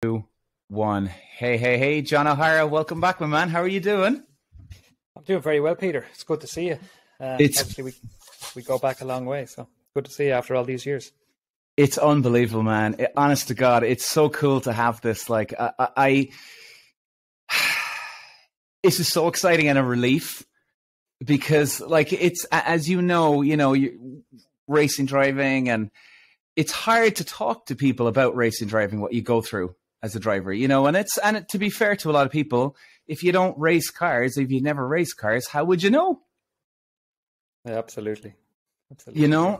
Two, one. Hey, John O'Hara. Welcome back, my man. How are you doing? I'm doing very well, Peter. It's good to see you. Obviously, we go back a long way, so good to see you after all these years. It's unbelievable, man. Honest to God, it's so cool to have this. Like, this is so exciting and a relief because, like, it's as you know, racing driving, and it's hard to talk to people about racing driving, what you go through as a driver, and to be fair to a lot of people, if you don't race cars, if you never race cars, how would you know? Yeah, absolutely.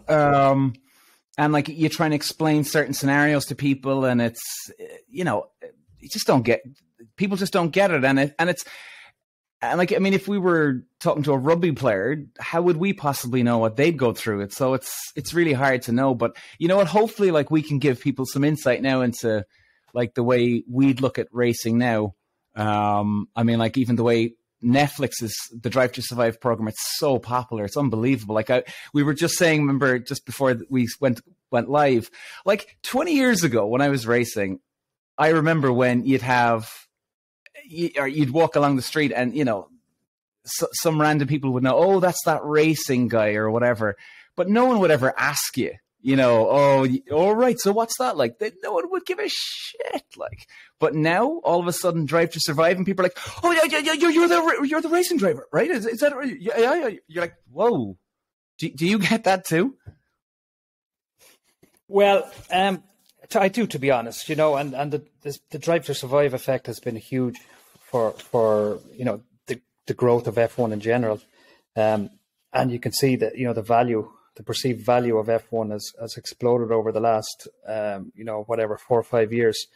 And like you're trying to explain certain scenarios to people, and it's, you just don't get, people just don't get it. And if we were talking to a rugby player, how would we possibly know what they'd go through it? So it's really hard to know, but you know what, hopefully like we can give people some insight now into like the way we'd look at racing now. Even the way Netflix's The Drive to Survive program, it's so popular. It's unbelievable. Like we were just saying, remember, just before we went live, like 20 years ago when I was racing, I remember when you'd walk along the street and, some random people would know, oh, that's that racing guy or whatever. But no one would ever ask you, oh, all right, so what's that like? No one would give a shit. Like, but now all of a sudden, Drive to Survive, and people are like, oh yeah, you're the racing driver, right? Is that right? Yeah. You're like, whoa. Do you get that too? Well, I do, to be honest, and the Drive to Survive effect has been huge for the growth of F1 in general, and you can see that the perceived value of F1 has exploded over the last 4 or 5 years.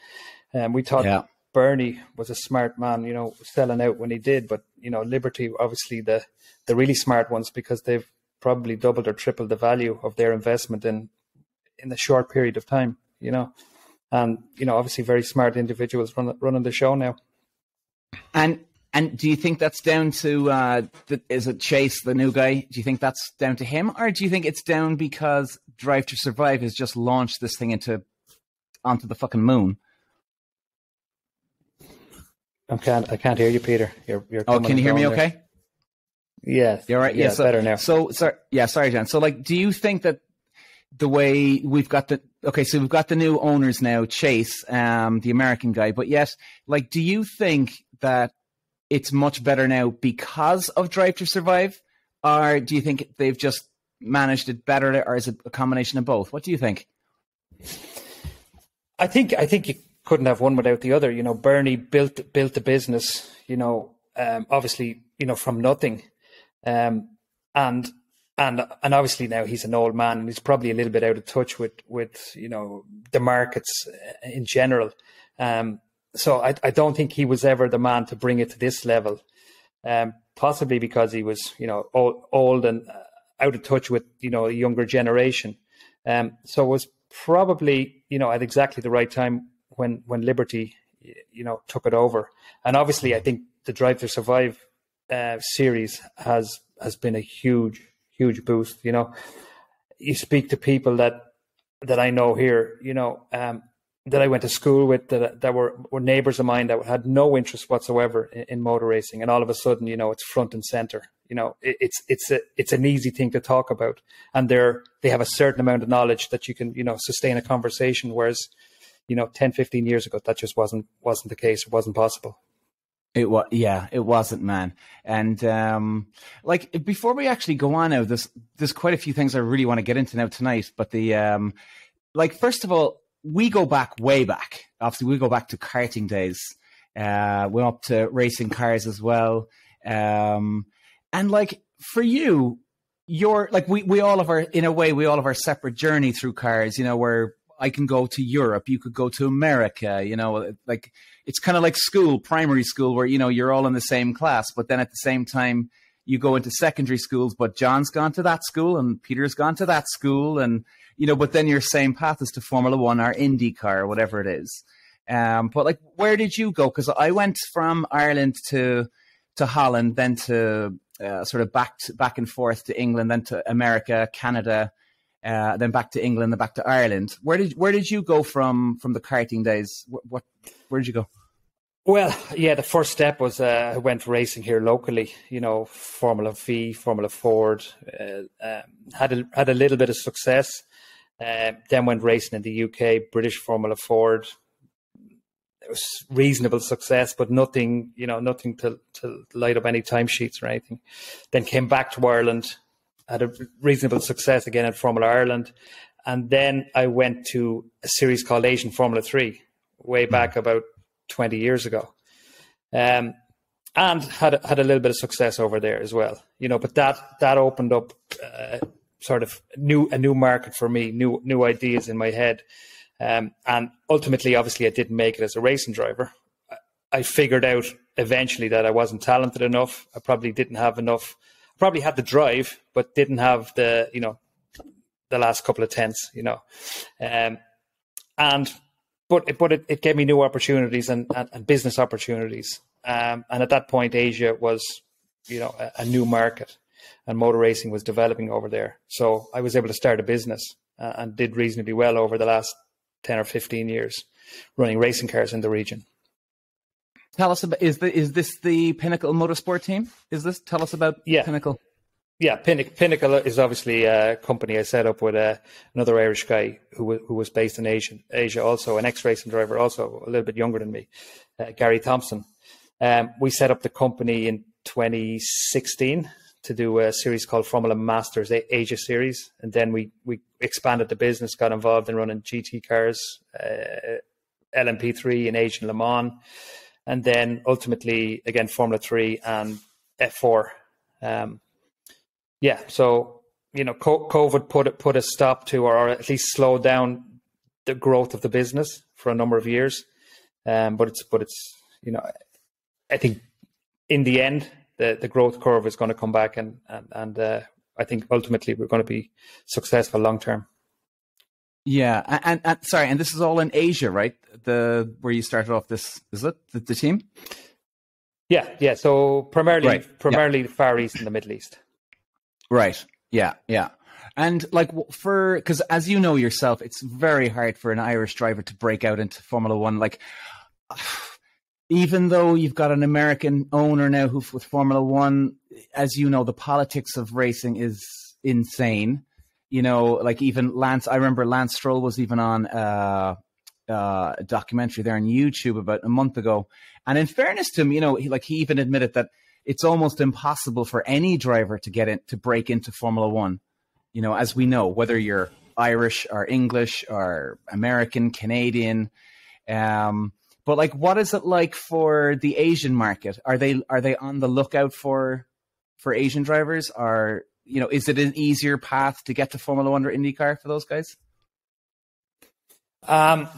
We thought Bernie was a smart man, selling out when he did, but Liberty, obviously the really smart ones, because they've probably doubled or tripled the value of their investment in a short period of time, and obviously very smart individuals running the show now. And do you think that's down to, is it Chase, the new guy? Do you think that's down to him? Or do you think it's down because Drive to Survive has just launched this thing onto the fucking moon? I can't hear you, Peter. You're can you hear me okay? Yeah. You're right. Yeah, so, better now. Sorry, John. So like, do you think that the way we've got we've got the new owners now, Chase, the American guy, but yet, like, do you think that it's much better now because of Drive to Survive, or do you think they've just managed it better, or is it a combination of both? What do you think? I think you couldn't have one without the other. Bernie built the business, obviously, from nothing, and obviously now he's an old man and he's probably a little bit out of touch with the markets in general. So I don't think he was ever the man to bring it to this level, possibly because he was, old and out of touch with, a younger generation. So it was probably, at exactly the right time when Liberty, took it over. And obviously I think the Drive to Survive series has been a huge boost. You speak to people that I know here, that I went to school with, that were neighbours of mine that had no interest whatsoever in motor racing, and all of a sudden, it's front and centre. It's an easy thing to talk about, and they have a certain amount of knowledge that you can sustain a conversation. Whereas 10, 15 years ago, that just wasn't the case. It wasn't possible. It wasn't, man. And like, before we actually go on now, there's quite a few things I really want to get into now tonight. But first of all, we go back way back. Obviously, we go back to karting days. We're up to racing cars as well. And like, for you, you're like, we all have our separate journey through cars, where I can go to Europe, you could go to America, like, it's kind of like school, primary school, where, you're all in the same class, but then at the same time you go into secondary schools, but John's gone to that school and Peter's gone to that school, and, but then your same path is to Formula One or IndyCar or whatever it is. But like, where did you go? Because I went from Ireland to Holland, then to sort of back and forth to England, then to America, Canada, then back to England, then back to Ireland. Where did you go from the karting days? Where did you go? Well, yeah, the first step was I went racing here locally. Formula V, Formula Ford. Had a little bit of success. Then went racing in the UK, British Formula Ford. It was reasonable success, but nothing to light up any timesheets or anything. Then came back to Ireland, had a reasonable success again at Formula Ireland. And then I went to a series called Asian Formula 3 way back about 20 years ago. And had a little bit of success over there as well. But that opened up sort of a new market for me, new ideas in my head. And ultimately, obviously, I didn't make it as a racing driver. I figured out eventually that I wasn't talented enough. I probably didn't have enough. I probably had the drive, but didn't have the last couple of tenths. But it gave me new opportunities and business opportunities. And at that point, Asia was, a new market, and motor racing was developing over there. So I was able to start a business and did reasonably well over the last 10 or 15 years, running racing cars in the region. Tell us about, is this the Pinnacle Motorsport team? Tell us about Pinnacle. Yeah, Pinnacle is obviously a company I set up with another Irish guy who was based in Asia also, an ex-racing driver, also a little bit younger than me, Gary Thompson. We set up the company in 2016 to do a series called Formula Masters Asia Series, and then we expanded the business, got involved in running GT cars, LMP3 in Asian Le Mans, and then ultimately again Formula 3 and F4. So COVID put a stop to, or at least slowed down the growth of the business for a number of years. But it's I think in the end the growth curve is going to come back, and I think ultimately we're going to be successful long term. Yeah, and sorry, and this is all in Asia, right? Where you started off this, is it the team? Yeah. So primarily the Far East and the Middle East. Right. Yeah. And because as you know yourself, it's very hard for an Irish driver to break out into Formula One. Like, even though you've got an American owner now with Formula One, as you know, the politics of racing is insane. Even Lance, I remember Lance Stroll was even on a documentary there on YouTube about a month ago. And in fairness to him, he even admitted that it's almost impossible for any driver to break into Formula One. As we know, whether you're Irish or English or American, Canadian. But what is it like for the Asian market? Are they on the lookout for Asian drivers? Or, is it an easier path to get to Formula One or IndyCar for those guys? I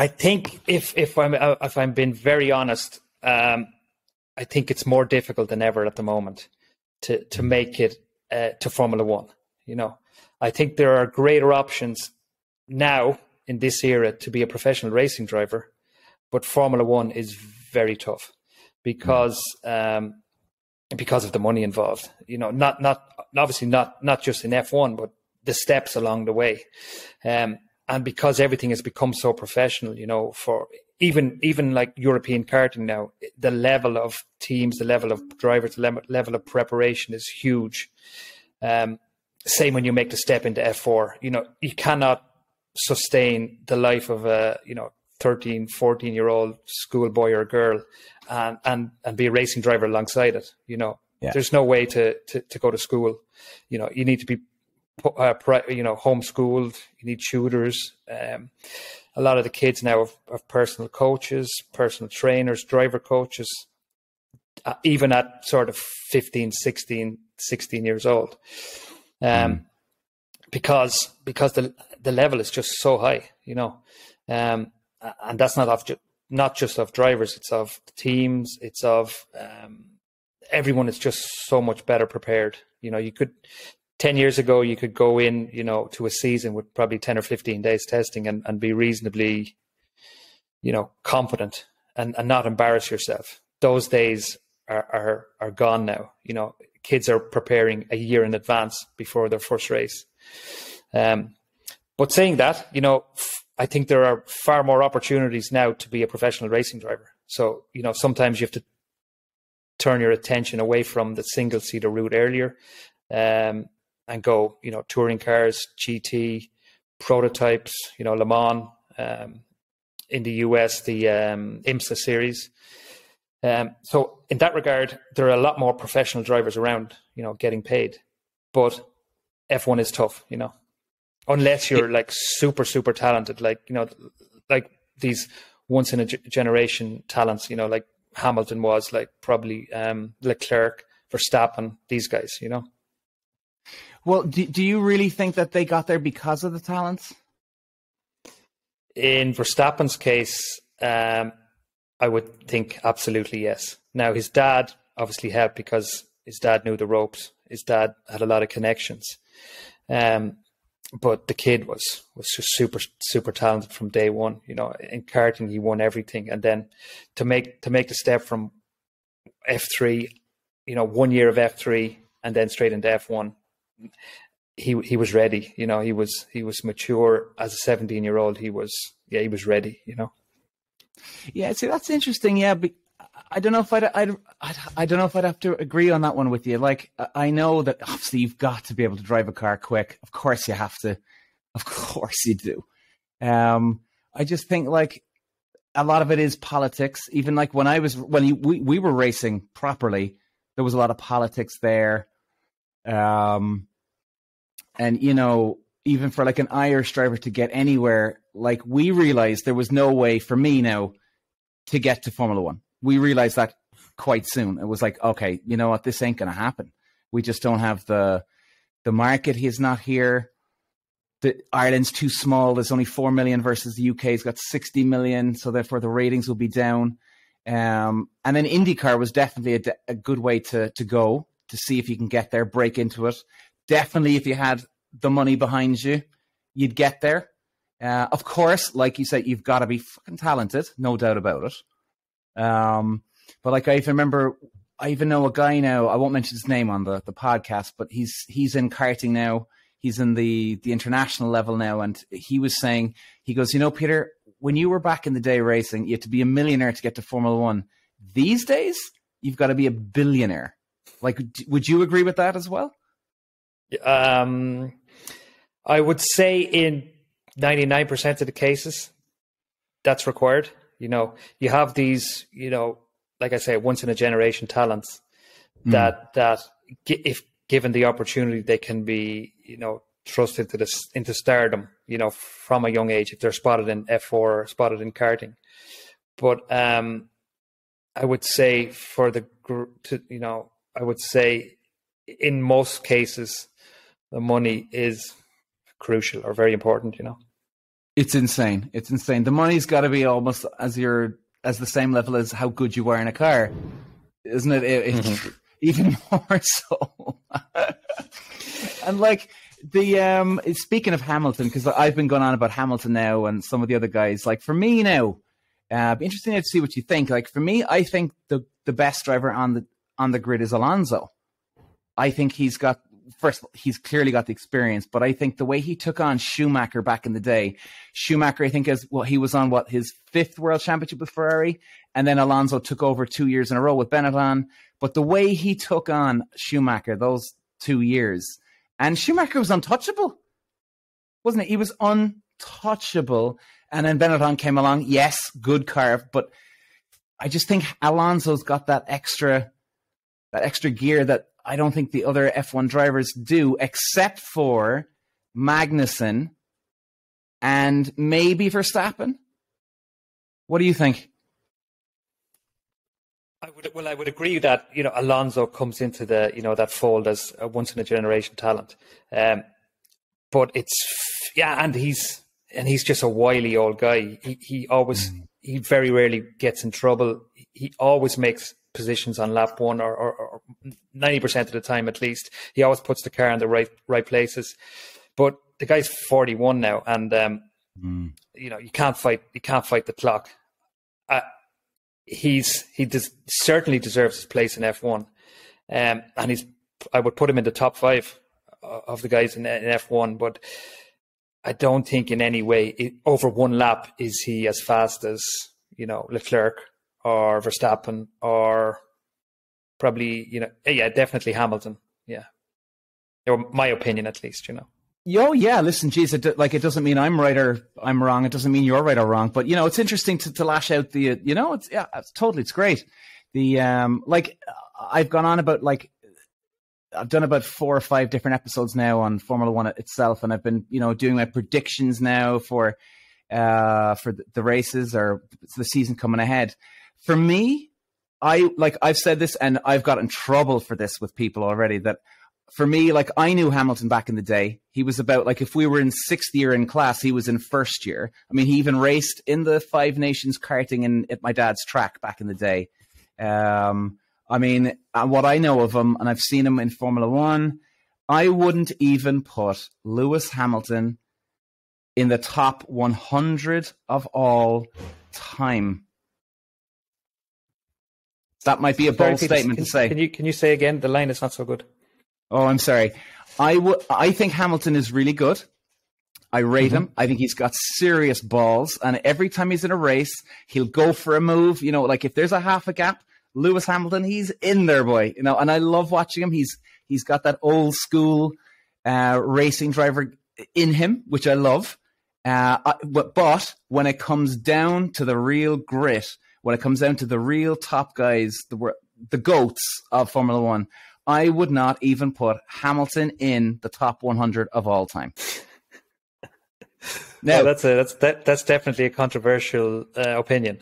think if I'm being very honest, I think it's more difficult than ever at the moment to make it to Formula One. I think there are greater options now in this era to be a professional racing driver, but Formula One is very tough because of the money involved. Not obviously not just in F1, but the steps along the way, and because everything has become so professional. For even like European karting now, the level of teams, the level of drivers, the level of preparation is huge. Same when you make the step into F4, you cannot sustain the life of a, 13, 14-year-old schoolboy or girl and be a racing driver alongside it. There's no way to go to school. You need to be, homeschooled. You need tutors. A lot of the kids now have personal coaches, personal trainers, driver coaches, even at sort of 15, 16 years old. Because the level is just so high, and that's not just of drivers, it's of teams, it's of everyone is just so much better prepared. 10 years ago, you could go in, to a season with probably 10 or 15 days testing and be reasonably, confident and not embarrass yourself. Those days are gone now. Kids are preparing a year in advance before their first race. But saying that, I think there are far more opportunities now to be a professional racing driver. So, sometimes you have to turn your attention away from the single-seater route earlier, and go, touring cars, GT, prototypes, Le Mans, in the US, the IMSA series. So in that regard, there are a lot more professional drivers around, getting paid. But F1 is tough, unless you're like super, super talented, like these once in a generation talents, like Hamilton was, like probably Leclerc, Verstappen, these guys, Well, do you really think that they got there because of the talents? In Verstappen's case, I would think absolutely yes. Now, his dad obviously helped because his dad knew the ropes. His dad had a lot of connections. But the kid was just super, super talented from day one. In karting, he won everything. And then to make the step from F3, 1 year of F3 and then straight into F1, he was ready. He was mature as a 17-year-old. He was ready. Yeah, see, that's interesting. Yeah, but I don't know if I don't know if I'd have to agree on that one with you. Like, I know that obviously you've got to be able to drive a car quick. Of course you have to. Of course you do. I just think like a lot of it is politics. Even like when we were racing properly, there was a lot of politics there. And, even for like an Irish driver to get anywhere, like we realized there was no way for me now to get to Formula One. We realized that quite soon. It was like, okay, you know what? This ain't going to happen. We just don't have the market. He's not here. Ireland's too small. There's only 4 million versus the UK's got 60 million. So therefore the ratings will be down. And then IndyCar was definitely a good way to go to see if you can get there, break into it. Definitely, if you had the money behind you, you'd get there. Of course, like you said, you've got to be fucking talented, no doubt about it. But like I even know a guy now. I won't mention his name on the podcast, but he's in karting now. He's in the international level now, and he was saying, he goes, Peter, when you were back in the day racing, you had to be a millionaire to get to Formula One. These days, you've got to be a billionaire. Like, would you agree with that as well? I would say in 99% of the cases, that's required. You have these, like I say, once in a generation talents that if given the opportunity, they can be, thrust into stardom, from a young age if they're spotted in F4 or spotted in karting. But I would say I would say in most cases, the money is crucial or very important, It's insane. It's insane. The money's got to be almost as the same level as how good you are in a car, isn't it? It's even more so. And like speaking of Hamilton, because I've been going on about Hamilton now and some of the other guys. Like for me now, be interesting to see what you think. Like for me, I think the best driver on the grid is Alonso. I think he's clearly got the experience, but I think the way he took on Schumacher back in the day, Schumacher, I think he was on his 5th world championship with Ferrari, and then Alonso took over 2 years in a row with Benetton. But the way he took on Schumacher those 2 years, and Schumacher was untouchable, wasn't it? He was untouchable. And then Benetton came along. Yes, good car, but I just think Alonso's got that extra gear that I don't think the other F1 drivers do, except for Magnussen and maybe Verstappen. What do you think? I would agree that Alonso comes into the that fold as a once in a generation talent, but he's just a wily old guy. He very rarely gets in trouble. He always makes positions on lap one or 90% of the time at least. He always puts the car in the right places. But the guy's 41 now, and you can't fight the clock. He certainly deserves his place in F1, and I would put him in the top 5 of the guys in F1. But I don't think in any way over one lap is he as fast as, Leclerc or Verstappen or probably, definitely Hamilton. Yeah. Or my opinion, at least, Yo, yeah. Listen, geez, it doesn't mean I'm right or I'm wrong. It doesn't mean you're right or wrong. But it's interesting to lash out the. It's great. The I've gone on about I've done about 4 or 5 different episodes now on Formula One itself, and I've been doing my predictions now for the races or the season coming ahead. For me, I've said this, and I've got in trouble for this with people already, that. For me, I knew Hamilton back in the day. He was about, if we were in 6th year in class, he was in 1st year. I mean, he even raced in the Five Nations karting at my dad's track back in the day. What I know of him, and I've seen him in Formula One, I wouldn't even put Lewis Hamilton in the top 100 of all time. That might be a bold statement to say. Can you say again? The line is not so good. Oh, I'm sorry. I think Hamilton is really good. I rate him. I think he's got serious balls. And every time he's in a race, he'll go for a move. If there's a half a gap, Lewis Hamilton, he's in there, boy. And I love watching him. He's got that old school racing driver in him, which I love. But when it comes down to the real grit, when it comes down to the real top guys, the GOATs of Formula One, I would not even put Hamilton in the top 100 of all time. Now, that's definitely a controversial opinion.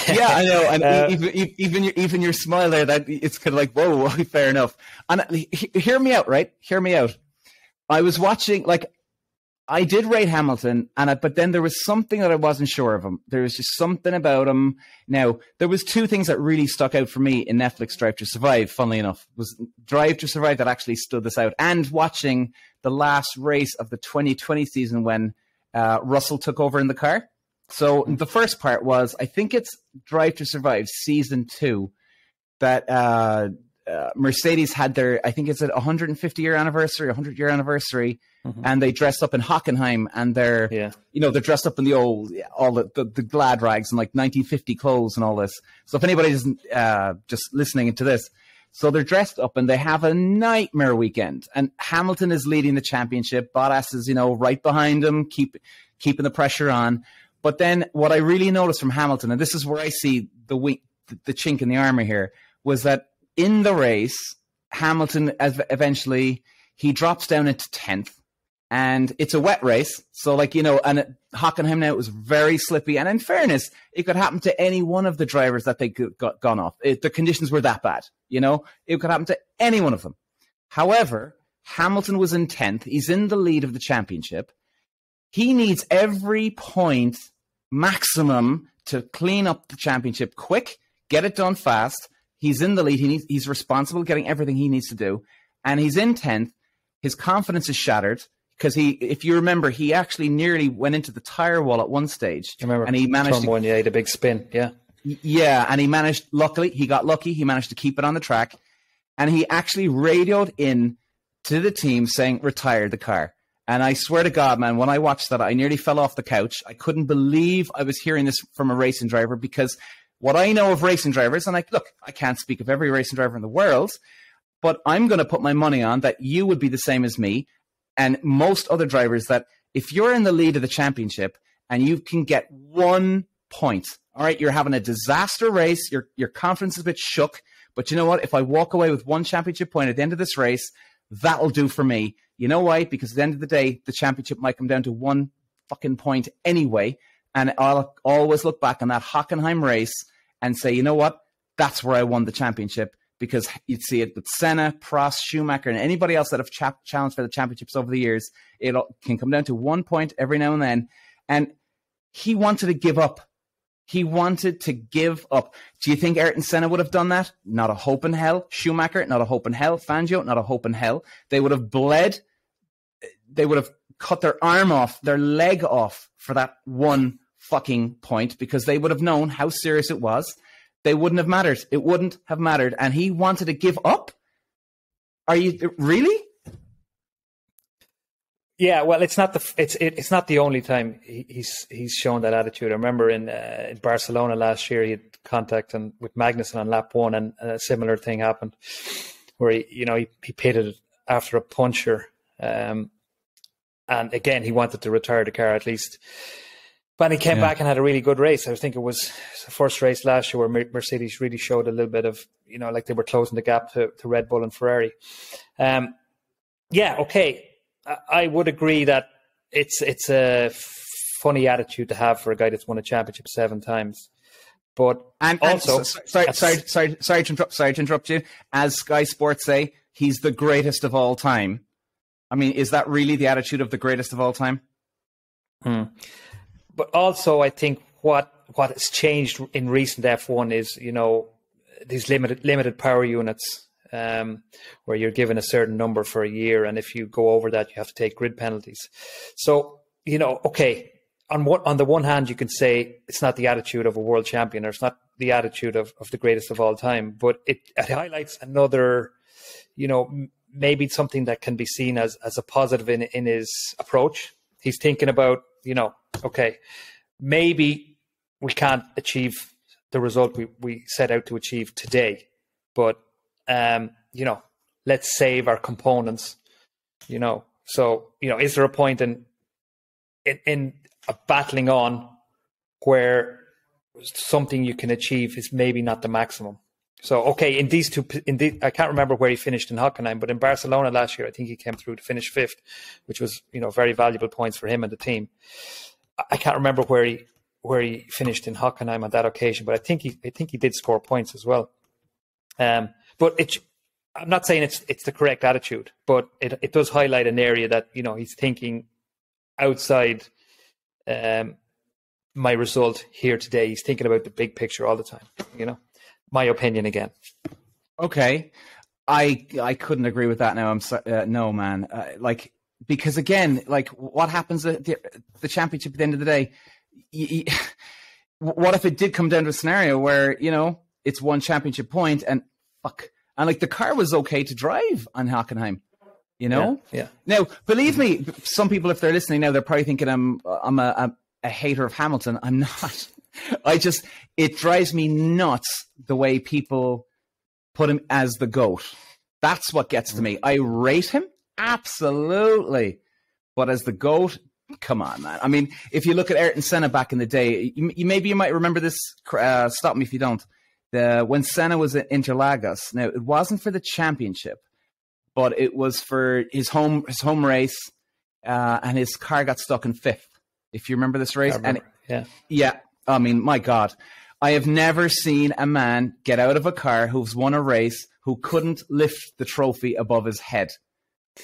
Yeah, I know, and even your smile there, that it's kind of whoa, fair enough. And hear me out, right? Hear me out. I was watching, I did rate Hamilton, but then there was something that I wasn't sure of him. There was just something about him. Now, there was 2 things that really stuck out for me in Netflix Drive to Survive, funnily enough. It was Drive to Survive that actually stood this out. And watching the last race of the 2020 season when Russell took over in the car. So the first part was, I think it's Drive to Survive Season 2, that Mercedes had their, I think it's a 150-year anniversary, 100-year anniversary, and they dressed up in Hockenheim, and they're dressed up in the old, all the glad rags and 1950 clothes and all this. So if anybody isn't just listening into this, so they're dressed up and they have a nightmare weekend. And Hamilton is leading the championship. Bottas is, right behind him, keeping the pressure on. But then what I really noticed from Hamilton, and this is where I see the chink in the armor here, was that in the race, Hamilton eventually he drops down into 10th, and it's a wet race. So and at Hockenheim now, it was very slippy. And in fairness, it could happen to any one of the drivers that they got gone off. The conditions were that bad, it could happen to any one of them. However, Hamilton was in 10th. He's in the lead of the championship. He needs every point maximum to clean up the championship quick, get it done fast. He's in the lead. He's responsible for getting everything he needs to do. And he's in 10th. His confidence is shattered because if you remember, he actually nearly went into the tire wall at one stage. I remember, and he managed turn 1, he had a big spin. Yeah. Yeah. And he managed, luckily, he got lucky. He managed to keep it on the track. And he actually radioed in to the team saying, retire the car. And I swear to God, man, when I watched that, I nearly fell off the couch. I couldn't believe I was hearing this from a racing driver, because what I know of racing drivers, and I can't speak of every racing driver in the world, but I'm going to put my money on that you would be the same as me and most other drivers, that if you're in the lead of the championship and you can get 1 point, all right, you're having a disaster race, your confidence is a bit shook, but you know what? If I walk away with 1 championship point at the end of this race, that'll do for me. You know why? Because at the end of the day, the championship might come down to 1 fucking point anyway. And I'll always look back on that Hockenheim race and say, you know what? That's where I won the championship, because you'd see it with Senna, Prost, Schumacher, and anybody else that have challenged for the championships over the years. It can come down to 1 point every now and then. And he wanted to give up. He wanted to give up. Do you think Ayrton Senna would have done that? Not a hope in hell. Schumacher, not a hope in hell. Fangio, not a hope in hell. They would have bled. They would have cut their arm off, their leg off for that 1 fucking point, because they would have known how serious it was. They wouldn't have mattered. It wouldn't have mattered. And he wanted to give up? Are you really? Yeah, well, it's not it's not the only time he's shown that attitude. I remember in Barcelona last year, he had contact with Magnussen on lap one, and a similar thing happened where he pitted after a puncture, and again he wanted to retire the car at least. But he came back and had a really good race. I think it was the first race last year where Mercedes really showed a little bit of, like they were closing the gap to Red Bull and Ferrari. Yeah, okay. I would agree that it's a funny attitude to have for a guy that's won a championship 7 times. But also, sorry to interrupt you. As Sky Sports say, he's the greatest of all time. I mean, is that really the attitude of the greatest of all time? But also, I think what has changed in recent F1 is, these limited power units, where you're given a certain number for a year, and if you go over that, you have to take grid penalties. So, okay, on the one hand, you can say it's not the attitude of a world champion, or it's not the attitude of the greatest of all time, but it highlights another, maybe something that can be seen as a positive in his approach. He's thinking about, okay, maybe we can't achieve the result we set out to achieve today, but let's save our components. So is there a point in a battling on where something you can achieve is maybe not the maximum? So okay, I can't remember where he finished in Hockenheim, but in Barcelona last year, I think he came through to finish 5th, which was very valuable points for him and the team. I can't remember where he finished in Hockenheim on that occasion, but I think he did score points as well. But I'm not saying it's the correct attitude, but it does highlight an area that he's thinking outside my result here today. He's thinking about the big picture all the time. My opinion again. Okay, I couldn't agree with that. Now I'm sorry, no, man. Because again, what happens at the championship at the end of the day? What if it did come down to a scenario where it's one championship point and the car was okay to drive on Hockenheim, Yeah. Now, believe me, some people, if they're listening now, they're probably thinking I'm a hater of Hamilton. I'm not. It drives me nuts the way people put him as the GOAT. That's what gets to me. I rate him, absolutely. But as the GOAT, come on, man. I mean, if you look at Ayrton Senna back in the day, maybe you might remember this. Stop me if you don't. When Senna was at Interlagos, now it wasn't for the championship, but it was for his home race, and his car got stuck in 5th. If you remember this race, yeah. I mean, my God, I have never seen a man get out of a car who's won a race who couldn't lift the trophy above his head.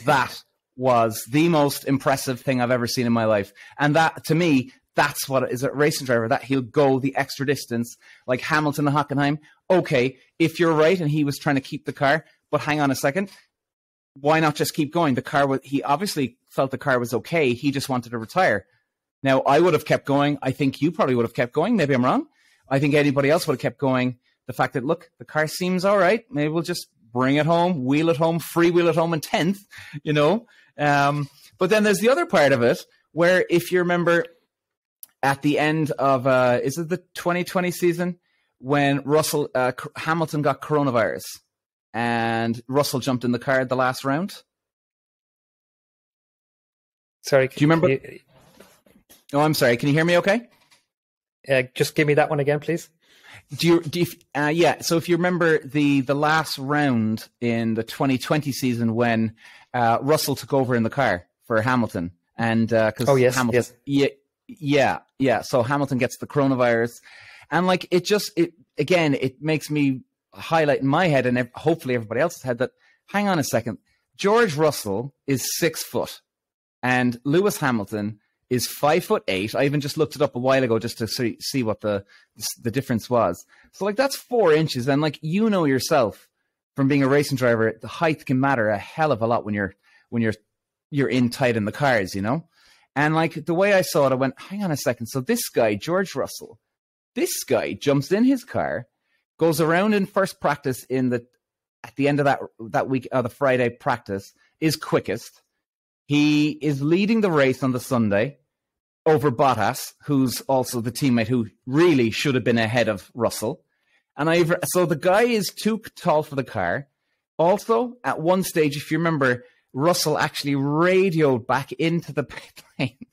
That was the most impressive thing I've ever seen in my life. And that, to me, that's what is a racing driver, that he'll go the extra distance, like Hamilton and Hockenheim. Okay, if you're right and he was trying to keep the car, but hang on a second, why not just keep going? He obviously felt the car was okay. He just wanted to retire. Now, I would have kept going. I think you probably would have kept going. Maybe I'm wrong. I think anybody else would have kept going. The fact that, look, the car seems all right. Maybe we'll just bring it home, wheel it home, freewheel it home in 10th, But then there's the other part of it where, if you remember, at the end of, is it the 2020 season, when Hamilton got coronavirus and Russell jumped in the car at the last round? Sorry. Do you remember? Oh, I'm sorry. Can you hear me okay? Just give me that one again, please. Yeah. So if you remember the last round in the 2020 season when Russell took over in the car for Hamilton, and Hamilton, yeah. So Hamilton gets the coronavirus, and it makes me highlight in my head, and hopefully everybody else's head, that hang on a second, George Russell is 6 foot, and Lewis Hamilton is 5'8". I even just looked it up a while ago just to see what the difference was. So that's 4 inches, and yourself from being a racing driver, the height can matter a hell of a lot when you're in tight in the cars, And the way I saw it, I went, hang on a second. So this guy, George Russell, jumps in his car, goes around in first practice at the end of that week, the Friday practice, is quickest. He is leading the race on the Sunday over Bottas, who's also the teammate who really should have been ahead of Russell. And so the guy is too tall for the car. Also, at one stage, if you remember, Russell actually radioed back into the pit lane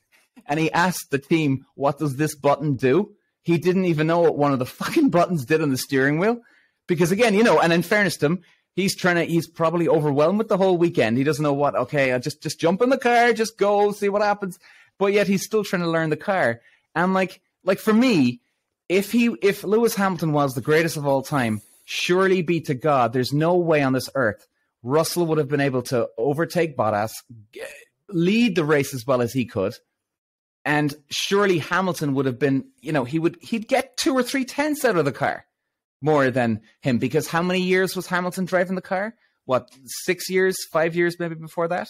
and he asked the team, what does this button do? He didn't even know what one of the fucking buttons did on the steering wheel. Because again, and in fairness to him, he's probably overwhelmed with the whole weekend. He doesn't know what, okay, I'll just jump in the car, just go, see what happens. But yet he's still trying to learn the car. And like for me, if Lewis Hamilton was the greatest of all time, surely be to God, there's no way on this earth Russell would have been able to overtake Bottas, lead the race as well as he could. And surely Hamilton would have been, he'd get 2 or 3 tenths out of the car more than him. Because how many years was Hamilton driving the car? What, 6 years, 5 years maybe before that?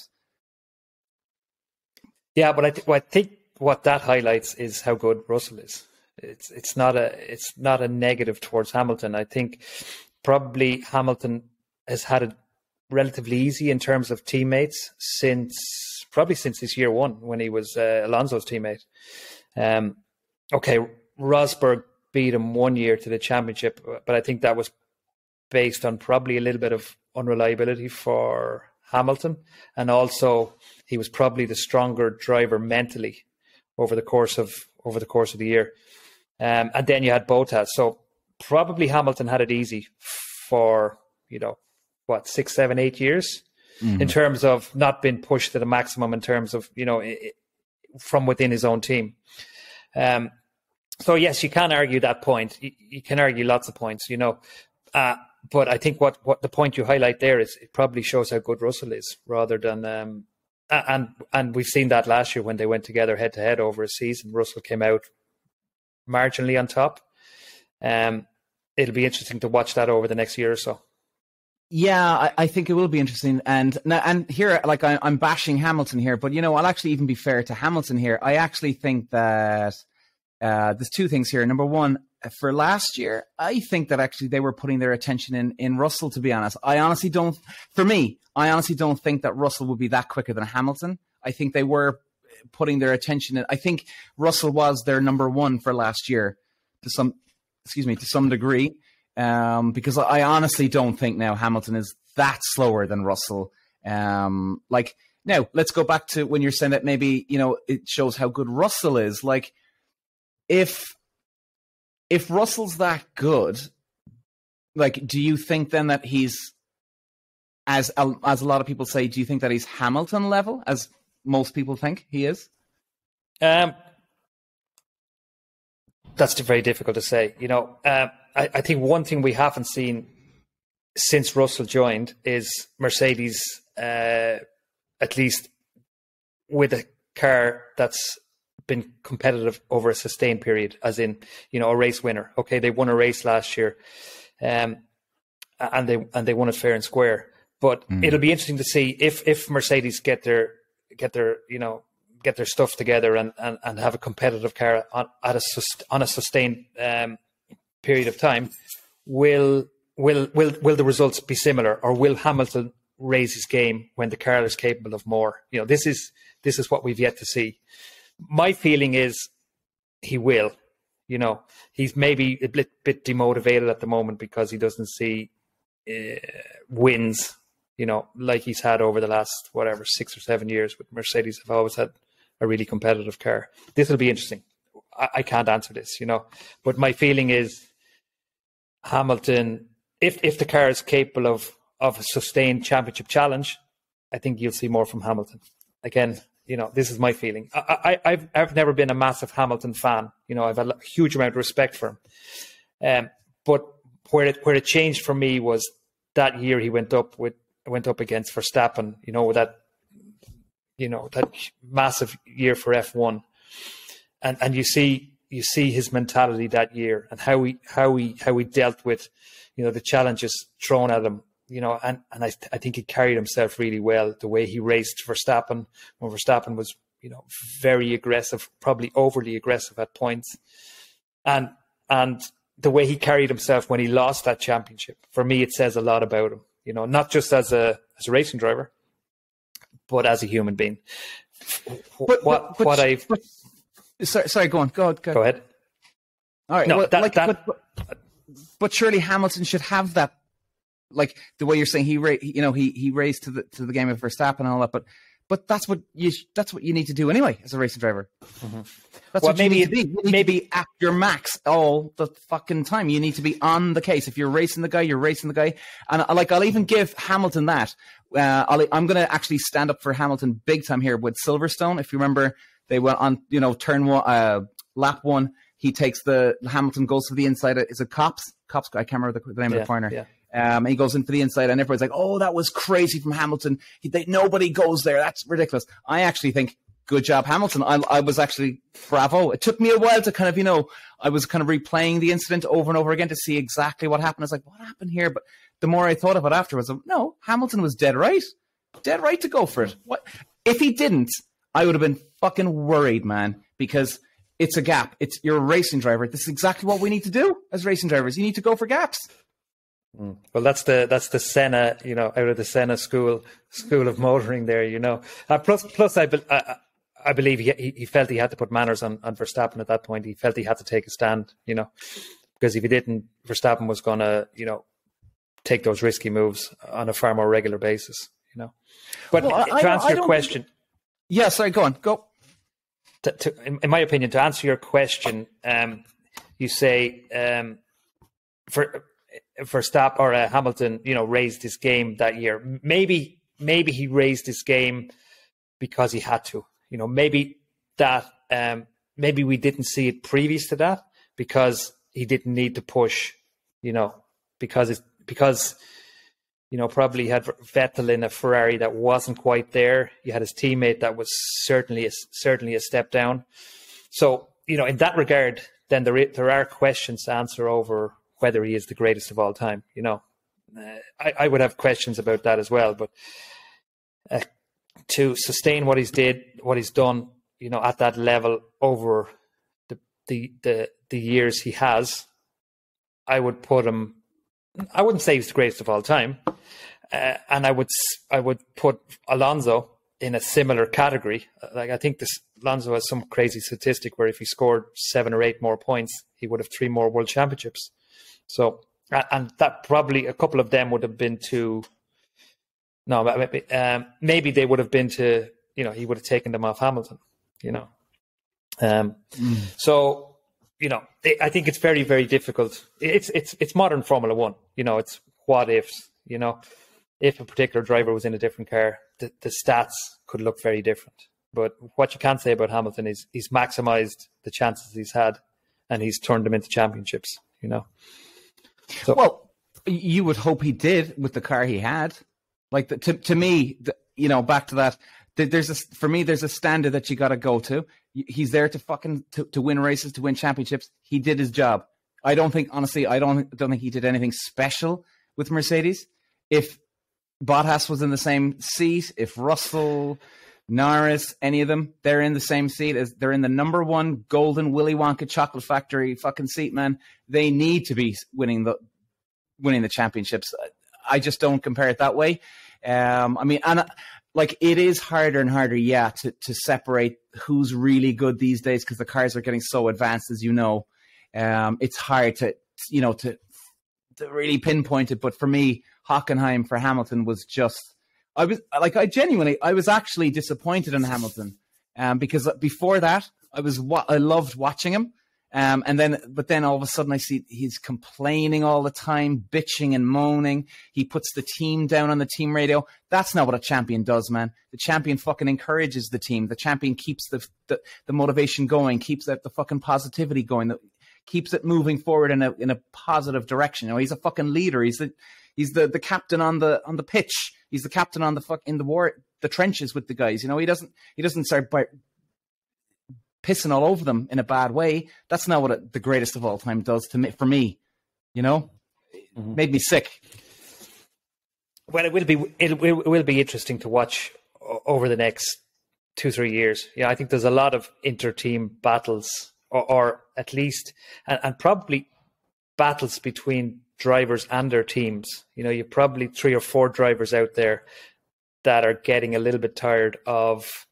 Yeah, but I think what that highlights is how good Russell is. It's not a negative towards Hamilton. I think probably Hamilton has had it relatively easy in terms of teammates since his year one when he was Alonso's teammate. Okay, Rosberg beat him 1 year to the championship, but I think that was based on probably a little bit of unreliability for Hamilton, and also he was probably the stronger driver mentally over the course of the year. And then you had Bottas, so probably Hamilton had it easy for 6, 7, 8 years in terms of not being pushed to the maximum in terms of from within his own team. So yes, you can argue that point. You can argue lots of points, but I think what the point you highlight there is it probably shows how good Russell is, rather than and we've seen that last year when they went together head to head over a season. Russell came out marginally on top. It'll be interesting to watch that over the next year or so. Yeah, I think it will be interesting. And here, I'm bashing Hamilton here, but I'll actually even be fair to Hamilton here. I actually think that there's 2 things here. Number one, for last year, I think that actually they were putting their attention in Russell, to be honest. I honestly don't think that Russell would be that quicker than Hamilton. I think they were putting their attention in. I think Russell was their number one for last year to some degree. Because I honestly don't think now Hamilton is that slower than Russell. Now let's go back to when you're saying that maybe, it shows how good Russell is. Like, if Russell's that good, like, do you think then that he's, as a lot of people say, do you think that he's Hamilton level, as most people think he is? That's very difficult to say. I think one thing we haven't seen since Russell joined is Mercedes, at least with a car that's been competitive over a sustained period, as in, a race winner. Okay, they won a race last year, and they won it fair and square. But it'll be interesting to see if Mercedes get their stuff together and have a competitive car on a sustained period of time. Will the results be similar, or will Hamilton raise his game when the car is capable of more? This is what we've yet to see. My feeling is he will. He's maybe a bit demotivated at the moment because he doesn't see wins, like he's had over the last 6 or 7 years. With Mercedes have always had a really competitive car. This will be interesting. I can't answer this, but my feeling is Hamilton, if the car is capable of a sustained championship challenge, I think you'll see more from Hamilton. Again, this is my feeling. I've never been a massive Hamilton fan. I've had a huge amount of respect for him. But where it changed for me was that year he went up against Verstappen. That massive year for F1, and you see his mentality that year and how he dealt with the challenges thrown at him. And I think he carried himself really well. The way he raced Verstappen when Verstappen was very aggressive, probably overly aggressive at points, and the way he carried himself when he lost that championship. For me, it says a lot about him. Not just as a racing driver, but as a human being. Sorry, go on. Go ahead. All right. No, but surely Hamilton should have that, like the way you're saying he raised to the game of Verstappen and all that. But that's what you need to do anyway as a racing driver. Mm-hmm. That's what you need to be. You need to be at your max all the fucking time. You need to be on the case. If you're racing the guy, you're racing the guy. And I'll even give Hamilton that. I'm going to actually stand up for Hamilton big time here with Silverstone. If you remember, they went on, turn one, lap one. He takes Hamilton goes to the inside. Is it Cops? Cops. I can't remember the name of the corner. Yeah. He goes into the inside, and everybody's like, "Oh, that was crazy from Hamilton. Nobody goes there. That's ridiculous." I actually think, good job, Hamilton. I was actually bravo. It took me a while to kind of, I was kind of replaying the incident over and over again to see exactly what happened. I was like, "What happened here?" But the more I thought of it afterwards, no, Hamilton was dead right to go for it. What if he didn't? I would have been fucking worried, man, because it's a gap. You're a racing driver. This is exactly what we need to do as racing drivers. You need to go for gaps. Well, that's the Senna, out of the Senna school of motoring there, Plus, I believe he felt he had to put manners on Verstappen at that point. He felt he had to take a stand, because if he didn't, Verstappen was going to, take those risky moves on a far more regular basis, But to answer your question, yeah, sorry, go on, go. In my opinion, to answer your question, you say for Verstappen or Hamilton, raised his game that year. Maybe he raised his game because he had to. Maybe we didn't see it previous to that because he didn't need to push. Because probably he had Vettel in a Ferrari that wasn't quite there. You had his teammate that was certainly a step down. So in that regard, then there are questions to answer over whether he is the greatest of all time. I would have questions about that as well. But to sustain what he's done, at that level over the years he has, I would put him. I wouldn't say he's the greatest of all time, and I would put Alonso in a similar category. Like I think Alonso has some crazy statistic where if he scored 7 or 8 more points, he would have 3 more world championships. So, and that probably a couple of them would have been to. No, maybe they would have been to. He would have taken them off Hamilton. So. I think it's very, very difficult. It's modern Formula One. It's what ifs. If a particular driver was in a different car, the stats could look very different. But what you can say about Hamilton is he's maximized the chances he's had, and he's turned them into championships. So, well, you would hope he did with the car he had. Like to me, back to that. There's a standard that you got to go to. He's there to win races, to win championships. He did his job. I don't think he did anything special with Mercedes. If Bottas was in the same seat, if Russell, Norris, any of them, they're in the same seat as they're in the number 1 golden Willy Wonka chocolate factory fucking seat, man. They need to be winning the championships. I just don't compare it that way. It is harder and harder, to separate who's really good these days because the cars are getting so advanced, as you know. It's hard to really pinpoint it. But for me, Hockenheim for Hamilton was just, I was actually disappointed in Hamilton because before that, I loved watching him. But then all of a sudden I see he's complaining all the time, bitching and moaning. He puts the team down on the team radio. That's not what a champion does, man. The champion fucking encourages the team. The champion keeps the motivation going, keeps the fucking positivity going, keeps it moving forward in a positive direction. He's a fucking leader. He's the captain on the pitch. He's the captain in the trenches with the guys. He doesn't start by pissing all over them in a bad way. That's not what the greatest of all time does for me. Made me sick. Well, it will be interesting to watch over the next 2-3 years. I think there's a lot of inter-team battles, or at least, and probably battles between drivers and their teams. You're probably 3 or 4 drivers out there that are getting a little bit tired of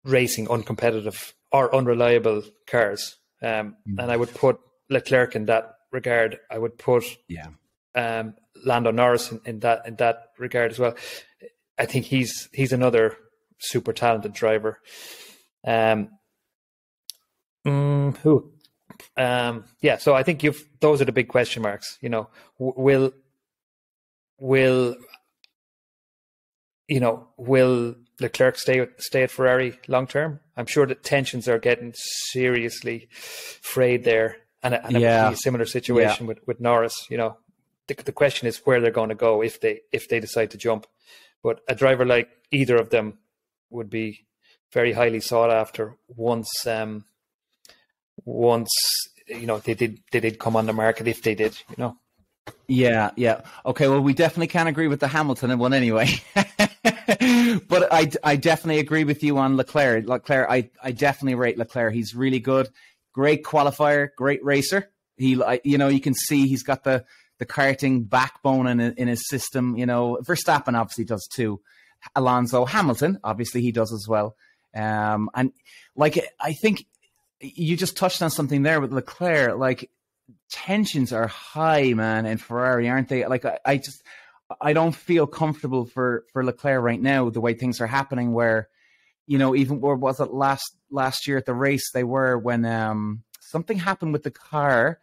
racing uncompetitive or unreliable cars. And I would put Leclerc in that regard. I would put Lando Norris in that regard as well. I think he's another super talented driver. Who? So I think those are the big question marks. You know, will Leclerc stay at Ferrari long term? I'm sure that tensions are getting seriously frayed there, and it would be a similar situation with Norris. You know, the question is where they're going to go if they decide to jump. But a driver like either of them would be very highly sought after once you know they did come on the market, if they did, you know. Yeah. Okay, well, we definitely can't agree with the Hamilton one anyway. But I definitely agree with you on Leclerc. I definitely rate Leclerc. He's really good, great qualifier, great racer. You can see he's got the karting backbone in his system. You know, Verstappen obviously does too. Alonso, Hamilton, obviously he does as well. And like, I think you just touched on something there with Leclerc. Like, tensions are high, man, in Ferrari, aren't they? Like, I don't feel comfortable for Leclerc right now, the way things are happening, where, you know, even where was it last year at the race they were, when something happened with the car,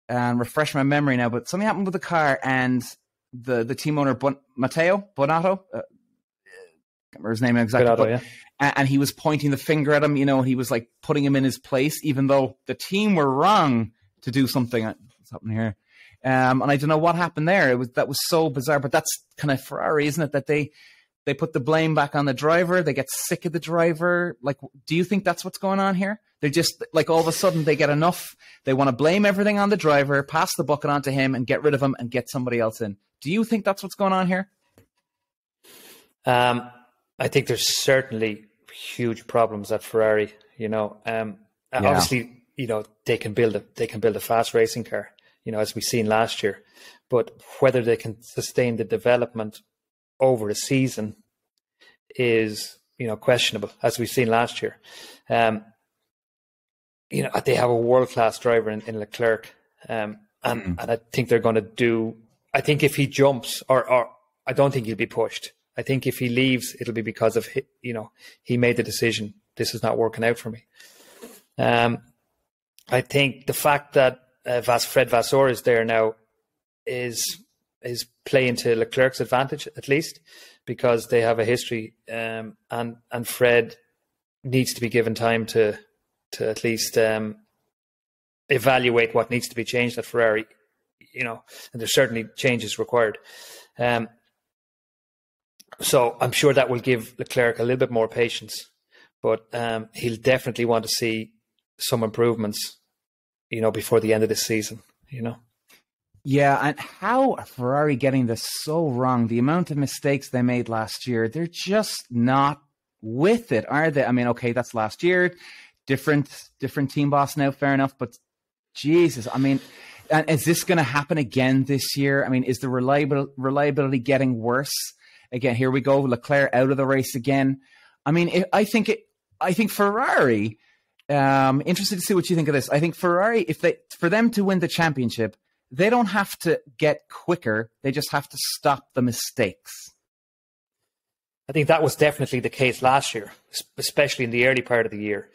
and refresh my memory now, but something happened with the car, and the team owner, Matteo Bonatto, can't remember his name exactly, Bonatto, and he was pointing the finger at him, you know, he was like putting him in his place, even though the team were wrong to do something. What's happening here? And I don't know what happened there. That was so bizarre, but that's kind of Ferrari, isn't it? That they put the blame back on the driver. They get sick of the driver. Like, do you think that's what's going on here? They're just like, all of a sudden they get enough. They want to blame everything on the driver, pass the bucket on to him, and get rid of him and get somebody else in. Do you think that's what's going on here? I think there's certainly huge problems at Ferrari. You know, obviously, you know, they can build a fast racing car, you know, as we've seen last year, but whether they can sustain the development over a season is, you know, questionable, as we've seen last year. You know, they have a world-class driver in Leclerc, and I think they're going to do. I think if he jumps, or I don't think he'll be pushed. I think if he leaves, it'll be because of, you know, he made the decision. This is not working out for me. I think the fact that Fred Vasseur is there now is playing to Leclerc's advantage, at least, because they have a history, and Fred needs to be given time to at least evaluate what needs to be changed at Ferrari, you know, and there's certainly changes required. So I'm sure that will give Leclerc a little bit more patience, but he'll definitely want to see some improvements, you know, before the end of this season, you know. Yeah, and how are Ferrari getting this so wrong? The amount of mistakes they made last year, they're just not with it, are they? I mean, okay, that's last year. Different team boss now, fair enough. But Jesus, I mean, and is this going to happen again this year? I mean, is the reliability getting worse? Again, here we go, Leclerc out of the race again. I mean, I think Ferrari, interested to see what you think of this. I think Ferrari, for them to win the championship, they don't have to get quicker. They just have to stop the mistakes. I think that was definitely the case last year, especially in the early part of the year,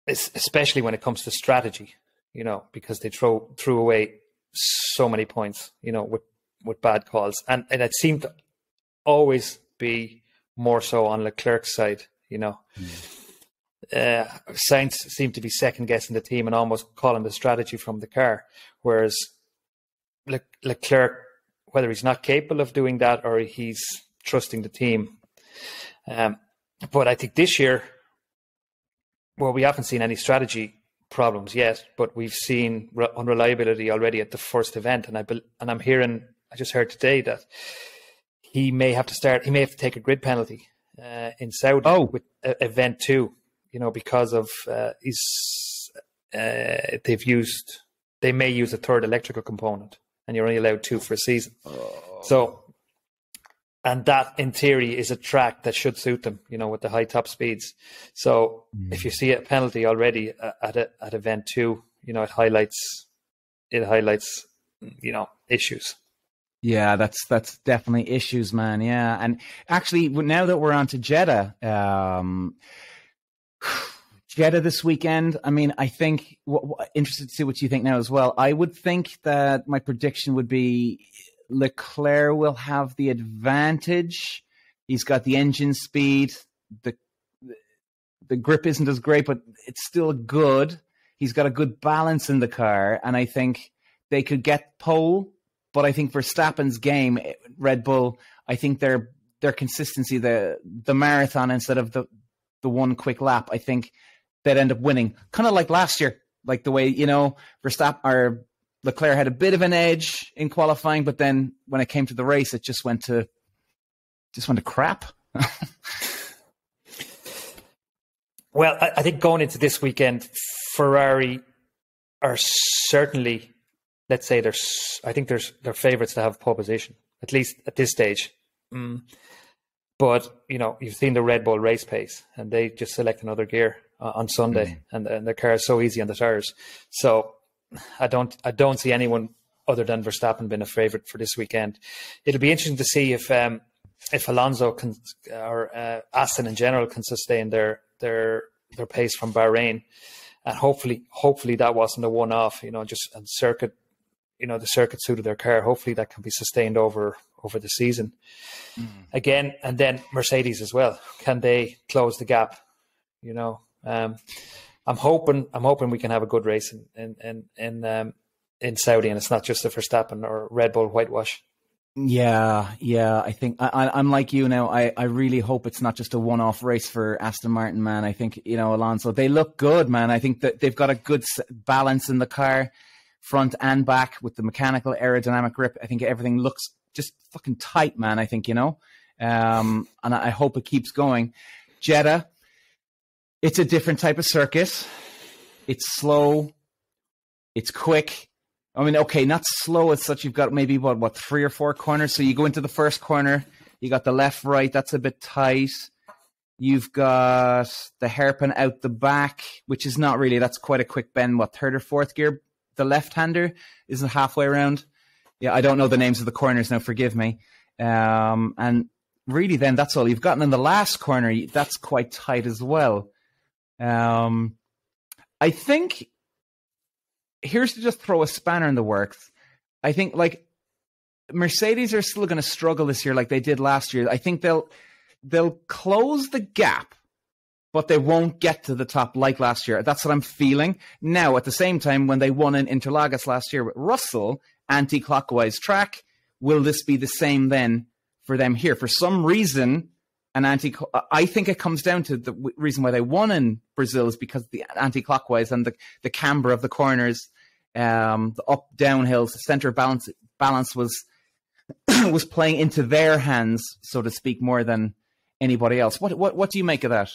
especially when it comes to strategy, you know, because they threw away so many points, you know, with bad calls. And it seemed to always be more so on Leclerc's side, you know. Sainz seemed to be second-guessing the team and almost calling the strategy from the car, whereas Leclerc, whether he's not capable of doing that or he's trusting the team. But I think this year, well, we haven't seen any strategy problems yet, but we've seen unreliability already at the first event. And I'm hearing, I just heard today that he may have to take a grid penalty in Saudi with event 2. You know, because of they may use a third electrical component, and you're only allowed 2 for a season. So And that, in theory, is a track that should suit them, with the high top speeds. So if you see a penalty already at event 2, it highlights, issues. Yeah, that's definitely issues, man. Yeah. And actually, now that we're on to Jeddah, Jeddah this weekend, I mean, I think, interested to see what you think now as well. I would think that my prediction would be Leclerc will have the advantage. He's got the engine speed. The grip isn't as great, but it's still good. He's got a good balance in the car, and I think they could get pole. But I think Verstappen's game, Red Bull, I think their consistency, the marathon instead of the one quick lap, I think they'd end up winning. Kind of like last year, like the way, Verstappen or Leclerc had a bit of an edge in qualifying, but then when it came to the race, it just went to crap. Well, I think going into this weekend, Ferrari are certainly, let's say, they're favourites to have pole position, at least at this stage. But you've seen the Red Bull race pace, and they just select another gear on Sunday, and the car is so easy on the tires. So I don't see anyone other than Verstappen being a favourite for this weekend. It'll be interesting to see if Alonso can, or Aston in general, can sustain their pace from Bahrain, and hopefully that wasn't a one-off. Just on circuit. The circuit suited their car. Hopefully that can be sustained over the season. Again, and then Mercedes as well. Can they close the gap? I'm hoping we can have a good race in Saudi, and it's not just a Verstappen or Red Bull whitewash. Yeah. I think I'm like you now. I really hope it's not just a one-off race for Aston Martin, man. I think, Alonso, they look good, man. I think that they've got a good balance in the car, front and back, with the mechanical aerodynamic grip. I think everything looks just fucking tight, man. I think, and I hope it keeps going. Jeddah, it's a different type of circuit. It's slow. It's quick. I mean, okay, not slow as such. You've got maybe, 3 or 4 corners. So you go into the first corner, you got the left, right. That's a bit tight. You've got the hairpin out the back, which is not really, that's quite a quick bend. Third or fourth gear? The left-hander isn't halfway around. Yeah, I don't know the names of the corners now, forgive me. And really then that's all you've gotten in the last corner. That's quite tight as well. I think, here's to just throw a spanner in the works. I think Mercedes are still going to struggle this year like they did last year. I think they'll close the gap, but they won't get to the top like last year. That's what I'm feeling. Now, at the same time, when they won in Interlagos last year with Russell, anti-clockwise track, will this be the same then for them here? For some reason, I think it comes down to the reason why they won in Brazil is because the anti-clockwise and the camber of the corners, the up downhills, the center balance was was playing into their hands, so to speak, more than anybody else. What do you make of that?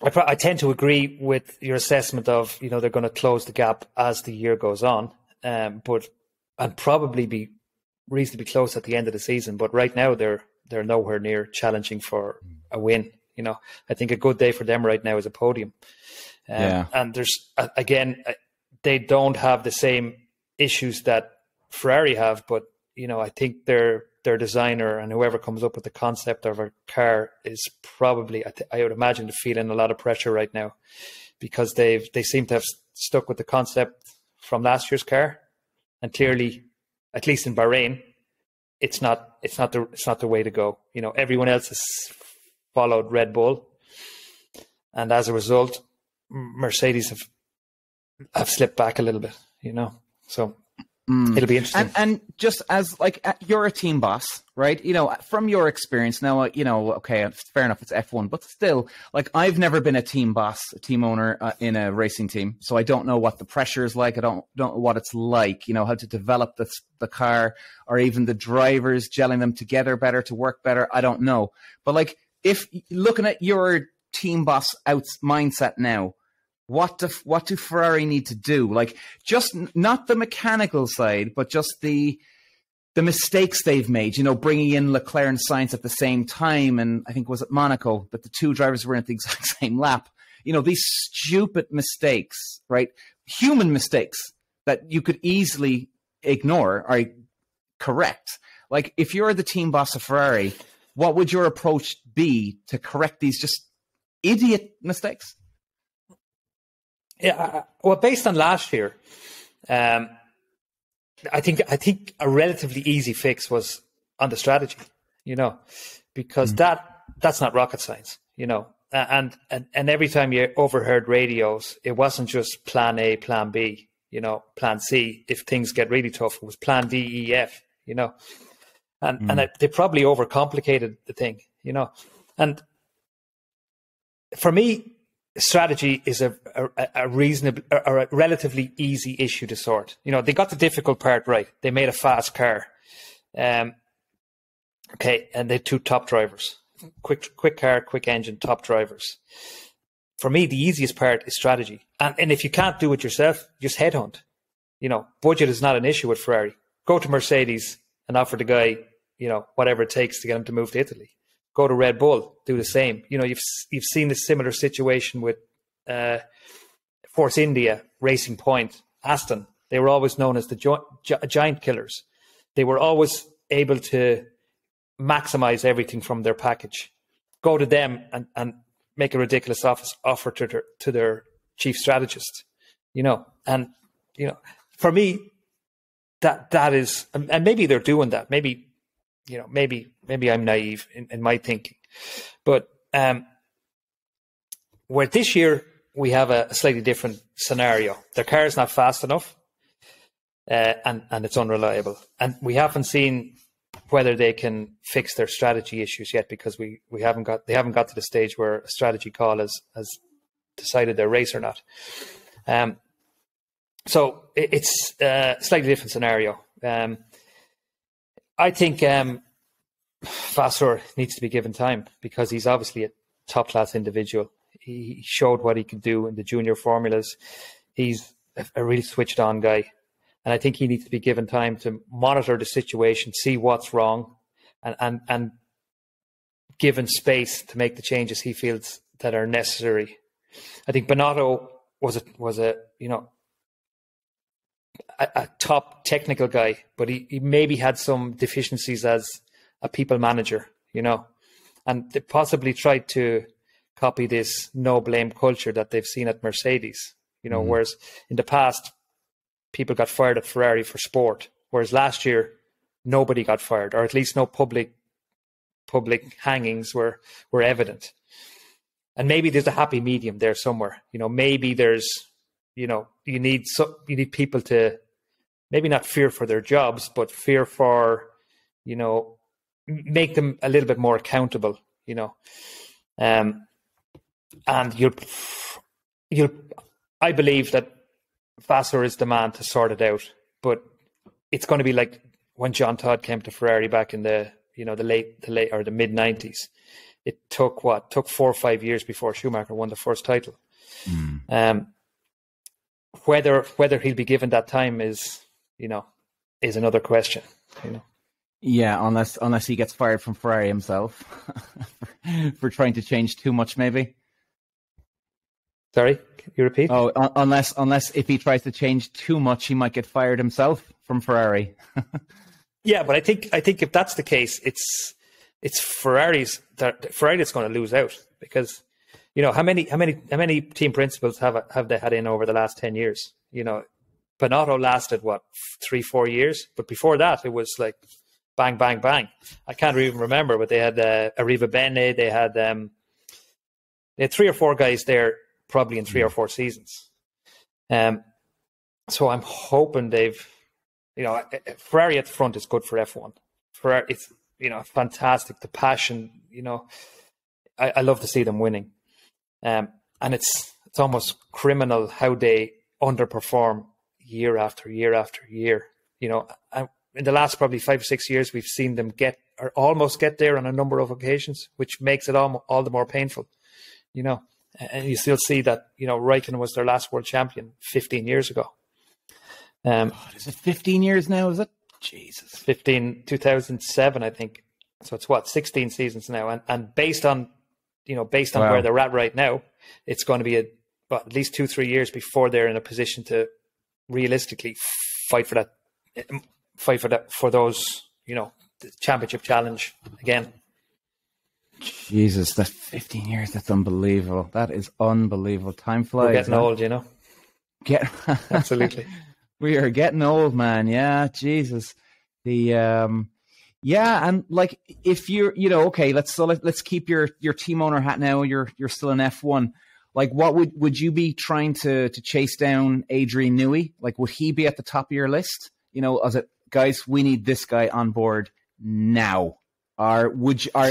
I tend to agree with your assessment of, they're going to close the gap as the year goes on, but and probably be reasonably close at the end of the season. But right now they're nowhere near challenging for a win. I think a good day for them right now is a podium. And there's, again, they don't have the same issues that Ferrari have, but, I think their designer and whoever comes up with the concept of a car is probably, I would imagine, feeling a lot of pressure right now, because they seem to have stuck with the concept from last year's car, and clearly, at least in Bahrain, it's not the way to go. Everyone else has followed Red Bull, and as a result, Mercedes have slipped back a little bit. So. It'll be interesting. And just as you're a team boss, right? From your experience now, okay, fair enough, it's F1, but still, I've never been a team boss, a team owner in a racing team, so I don't know what the pressure is like. I don't know what it's like, how to develop the car, or even the drivers, gelling them together better to work better. I don't know, but if looking at your team boss mindset now. What do Ferrari need to do? Just not the mechanical side, but just the the mistakes they've made, bringing in Leclerc and Sainz at the same time. And I think was it Monaco that the two drivers were in at the exact same lap. These stupid mistakes, right? Human mistakes that you could easily ignore or correct. Like, if you're the team boss of Ferrari, what would your approach be to correct these just idiot mistakes? Yeah, well, based on last year, I think a relatively easy fix was on the strategy, because that's not rocket science, and every time you overheard radios, it wasn't just plan A, plan B, plan C. If things get really tough, it was plan D, E, F, and they probably overcomplicated the thing, and for me, strategy is a reasonable or a relatively easy issue to sort. They got the difficult part right. They made a fast car. Okay, and they had two top drivers. Quick car, quick engine, top drivers. For me, the easiest part is strategy. And if you can't do it yourself, just headhunt. Budget is not an issue with Ferrari. Go to Mercedes and offer the guy, whatever it takes to get him to move to Italy. Go to Red Bull, do the same. You've seen a similar situation with Force India, Racing Point, Aston. They were always known as the giant killers. They were always able to maximize everything from their package. Go to them and make a ridiculous offer to their chief strategist. And for me, that is, and maybe they're doing that. Maybe I'm naive in my thinking, but where this year we have a slightly different scenario. Their car is not fast enough, and it's unreliable, and we haven't seen whether they can fix their strategy issues yet, because they haven't got to the stage where a strategy call has decided their race or not. So it's a slightly different scenario. I think Vasseur needs to be given time, because he's obviously a top-class individual. He showed what he could do in the junior formulas. He's a really switched-on guy. And I think he needs to be given time to monitor the situation, see what's wrong, and given space to make the changes he feels that are necessary. I think Binotto was a top technical guy, but he maybe had some deficiencies as a people manager, and they possibly tried to copy this no blame culture that they've seen at Mercedes, whereas in the past people got fired at Ferrari for sport, whereas last year nobody got fired, or at least no public hangings were evident. And maybe there's a happy medium there somewhere. Maybe there's, you need people to maybe not fear for their jobs, but fear for, make them a little bit more accountable, and I believe that Vasseur is the man to sort it out, but it's going to be like when John Todd came to Ferrari back in the late or the mid 90s. It took 4 or 5 years before Schumacher won the first title. Whether he'll be given that time is another question. Yeah, unless he gets fired from Ferrari himself for trying to change too much, maybe. Sorry, can you repeat? Oh, unless if he tries to change too much, he might get fired himself from Ferrari. Yeah, but I think if that's the case, it's Ferrari that's going to lose out, because how many team principals have they had in over the last 10 years? Binotto lasted 3-4 years, but before that it was like bang bang bang. I can't even remember, but they had Arriva Bene. They had 3 or 4 guys there, probably in 3 or 4 seasons. So I'm hoping Ferrari at the front is good for F1. Ferrari, it's fantastic. The passion, I love to see them winning. And it's almost criminal how they underperform year after year after year. In the last probably 5 or 6 years, we've seen them get or almost get there on a number of occasions, which makes it all the more painful. And you still see that, Raikkonen was their last world champion 15 years ago. Is it 15 years now, is it? Jesus. 2007, I think. So it's 16 seasons now. And based on Wow. where they're at right now, it's going to be at least 2-3 years before they're in a position to realistically fight for those, the championship challenge again. Jesus, that's 15 years. That's unbelievable. That is unbelievable. Time flies. We're getting old, Absolutely. We are getting old, man. Yeah, Jesus. And like if you're, okay, let's keep your team owner hat now. You're still in F1. Like, what would you be trying to chase down Adrian Newey? Like, would he be at the top of your list? Guys, we need this guy on board now. Or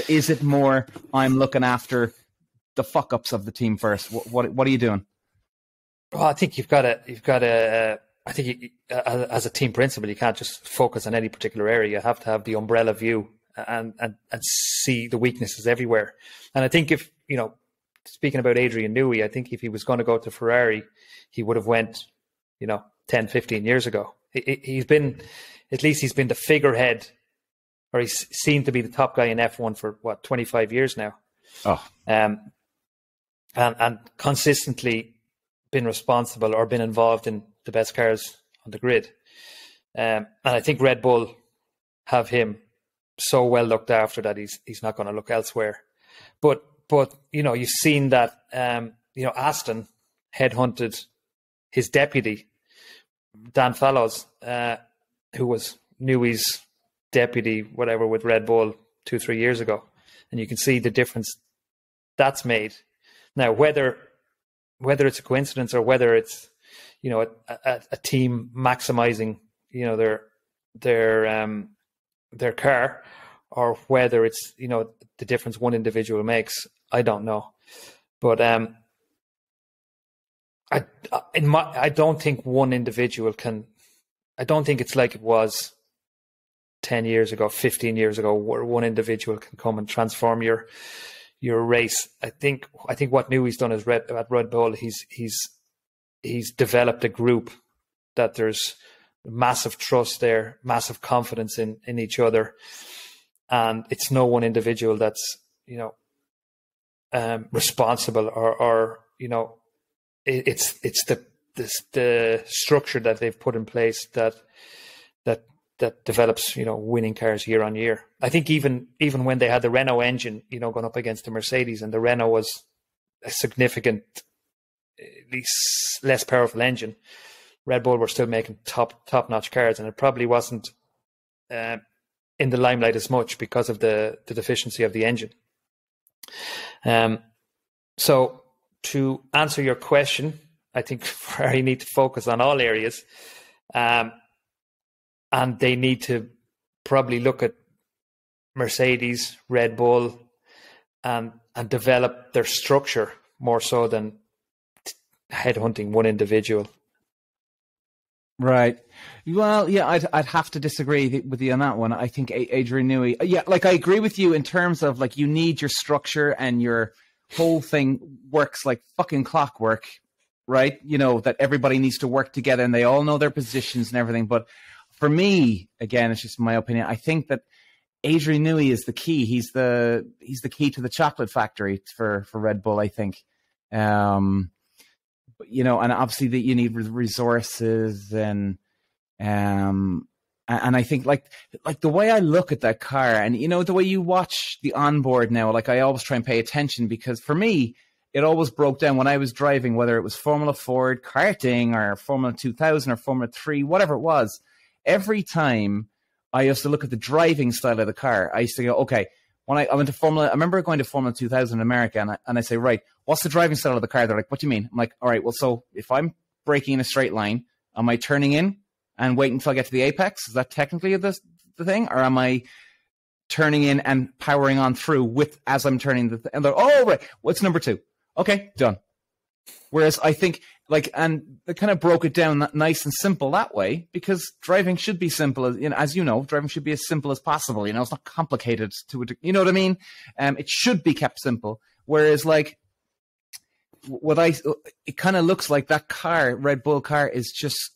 is it more I'm looking after the fuck ups of the team first? What are you doing? Well, I think you've got to. I think as a team principal, you can't just focus on any particular area. You have to have the umbrella view and see the weaknesses everywhere. And I think if speaking about Adrian Newey, I think if he was going to go to Ferrari, he would have went 10, 15 years ago. He's been the figurehead. Or he's seen to be the top guy in F1 for 25 years now. Oh, and consistently been responsible or been involved in the best cars on the grid. And I think Red Bull have him so well looked after that he's not going to look elsewhere. But you've seen that Aston headhunted his deputy, Dan Fallows, who was Newey's deputy, whatever, with Red Bull 2-3 years ago, and you can see the difference that's made. Now, whether it's a coincidence or whether it's a team maximizing their car, or whether it's the difference one individual makes, I don't know. But I don't think one individual can. I don't think it's like it was 10 years ago, 15 years ago, where one individual can come and transform your race. I think what Newey's done is at Red Bull, he's developed a group that there's massive trust there, massive confidence in each other, and it's no one individual that's responsible or it's the structure that they've put in place that develops, winning cars year on year. I think even when they had the Renault engine, going up against the Mercedes, and the Renault was a significant, at least less powerful engine, Red Bull were still making top-notch cars, and it probably wasn't in the limelight as much because of the deficiency of the engine. So to answer your question, I think Ferrari need to focus on all areas. And they need to probably look at Mercedes, Red Bull, and develop their structure more so than headhunting one individual. Right. Well, yeah, I'd have to disagree with you on that one. I think Adrian Newey, I agree with you in terms of you need your structure and your whole thing works like fucking clockwork, right? That everybody needs to work together and they all know their positions and everything. But for me, again, it's just my opinion, I think that Adrian Newey is the key. He's the key to the chocolate factory for Red Bull, I think. And obviously that you need resources and I think like the way I look at that car and the way you watch the onboard now, I always try and pay attention, because for me it always broke down when I was driving, whether it was Formula Ford, karting, or Formula 2000 or Formula 3, whatever it was. Every time I used to look at the driving style of the car, I used to go, okay, when I went to Formula, I remember going to Formula 2000 in America, and I say, right, what's the driving style of the car? They're like, what do you mean? I'm like, all right, well, so if I'm braking in a straight line, am I turning in and waiting until I get to the apex? Is that technically the thing? Or am I turning in and powering on through as I'm turning and they're, oh, right, what's number 2? Okay, done. Whereas I think, and they kind of broke it down nice and simple that way, because driving should be simple. As driving should be as simple as possible. It's not complicated you know what I mean? It should be kept simple. Whereas it kind of looks like that car, Red Bull car, is just,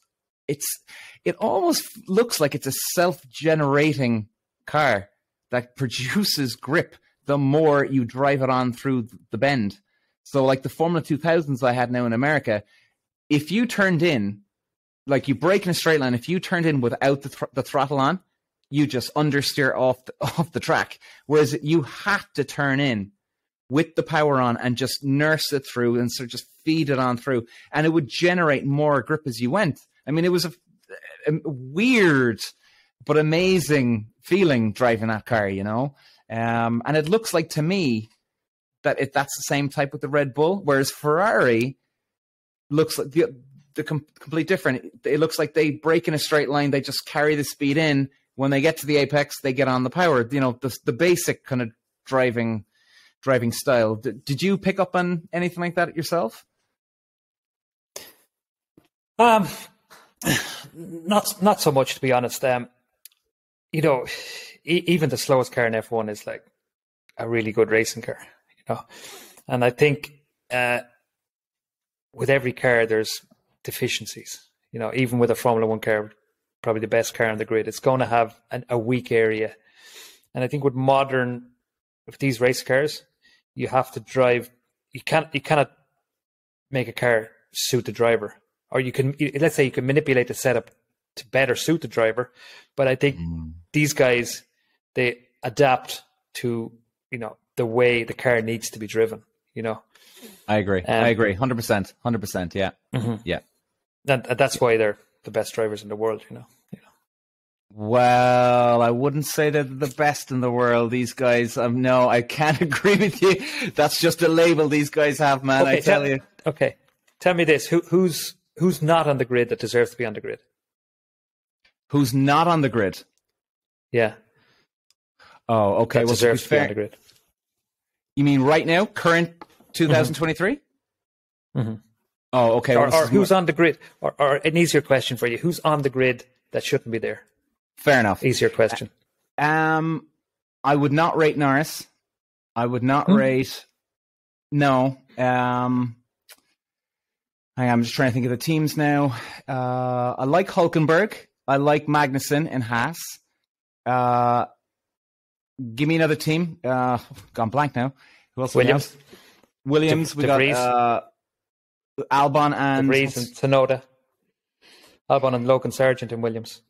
it almost looks like it's a self-generating car that produces grip the more you drive it on through the bend. So like the Formula 2000s I had now in America, if you turned in, like you brake in a straight line, if you turned in without the throttle on, you just understeer off the track. Whereas you had to turn in with the power on and just nurse it through and sort of just feed it on through. And it would generate more grip as you went. I mean, it was a weird but amazing feeling driving that car, you know? And it looks like to me that that's the same type with the Red Bull, whereas Ferrari looks like the complete different. It looks like they brake in a straight line. They just carry the speed in. When they get to the apex, they get on the power. You know, the basic kind of driving style. Did you pick up on anything like that yourself? Not so much, to be honest. You know, even the slowest car in F1 is like a really good racing car. You know, and I think with every car there's deficiencies. You know, even with a Formula One car, probably the best car on the grid, it's going to have a weak area. And I think with these race cars, you have to drive. You cannot make a car suit the driver, or let's say you can manipulate the setup to better suit the driver. But I think these guys, they adapt to, you know, the way the car needs to be driven. You know, I agree. 100%. Yeah, yeah. And that's why they're the best drivers in the world. You know. Well, I wouldn't say they're the best in the world. These guys, no, I can't agree with you. That's just a label these guys have, man. Okay, I tell you. Okay, tell me this: who's not on the grid that deserves to be on the grid? Who's not on the grid? Yeah. Oh, okay. That well, deserves to be on the grid. You mean right now, current 2023? Mm-hmm. Oh, okay. Or who's on the grid? Or an easier question for you: who's on the grid that shouldn't be there? Fair enough. Easier question. I would not rate Norris. I would not rate. No. I'm just trying to think of the teams now. I like Hulkenberg. I like Magnussen and Haas. Give me another team. Gone blank now. Who else? Williams. We got Albon and De Vries and Tsunoda. Albon and Logan Sargent and Williams.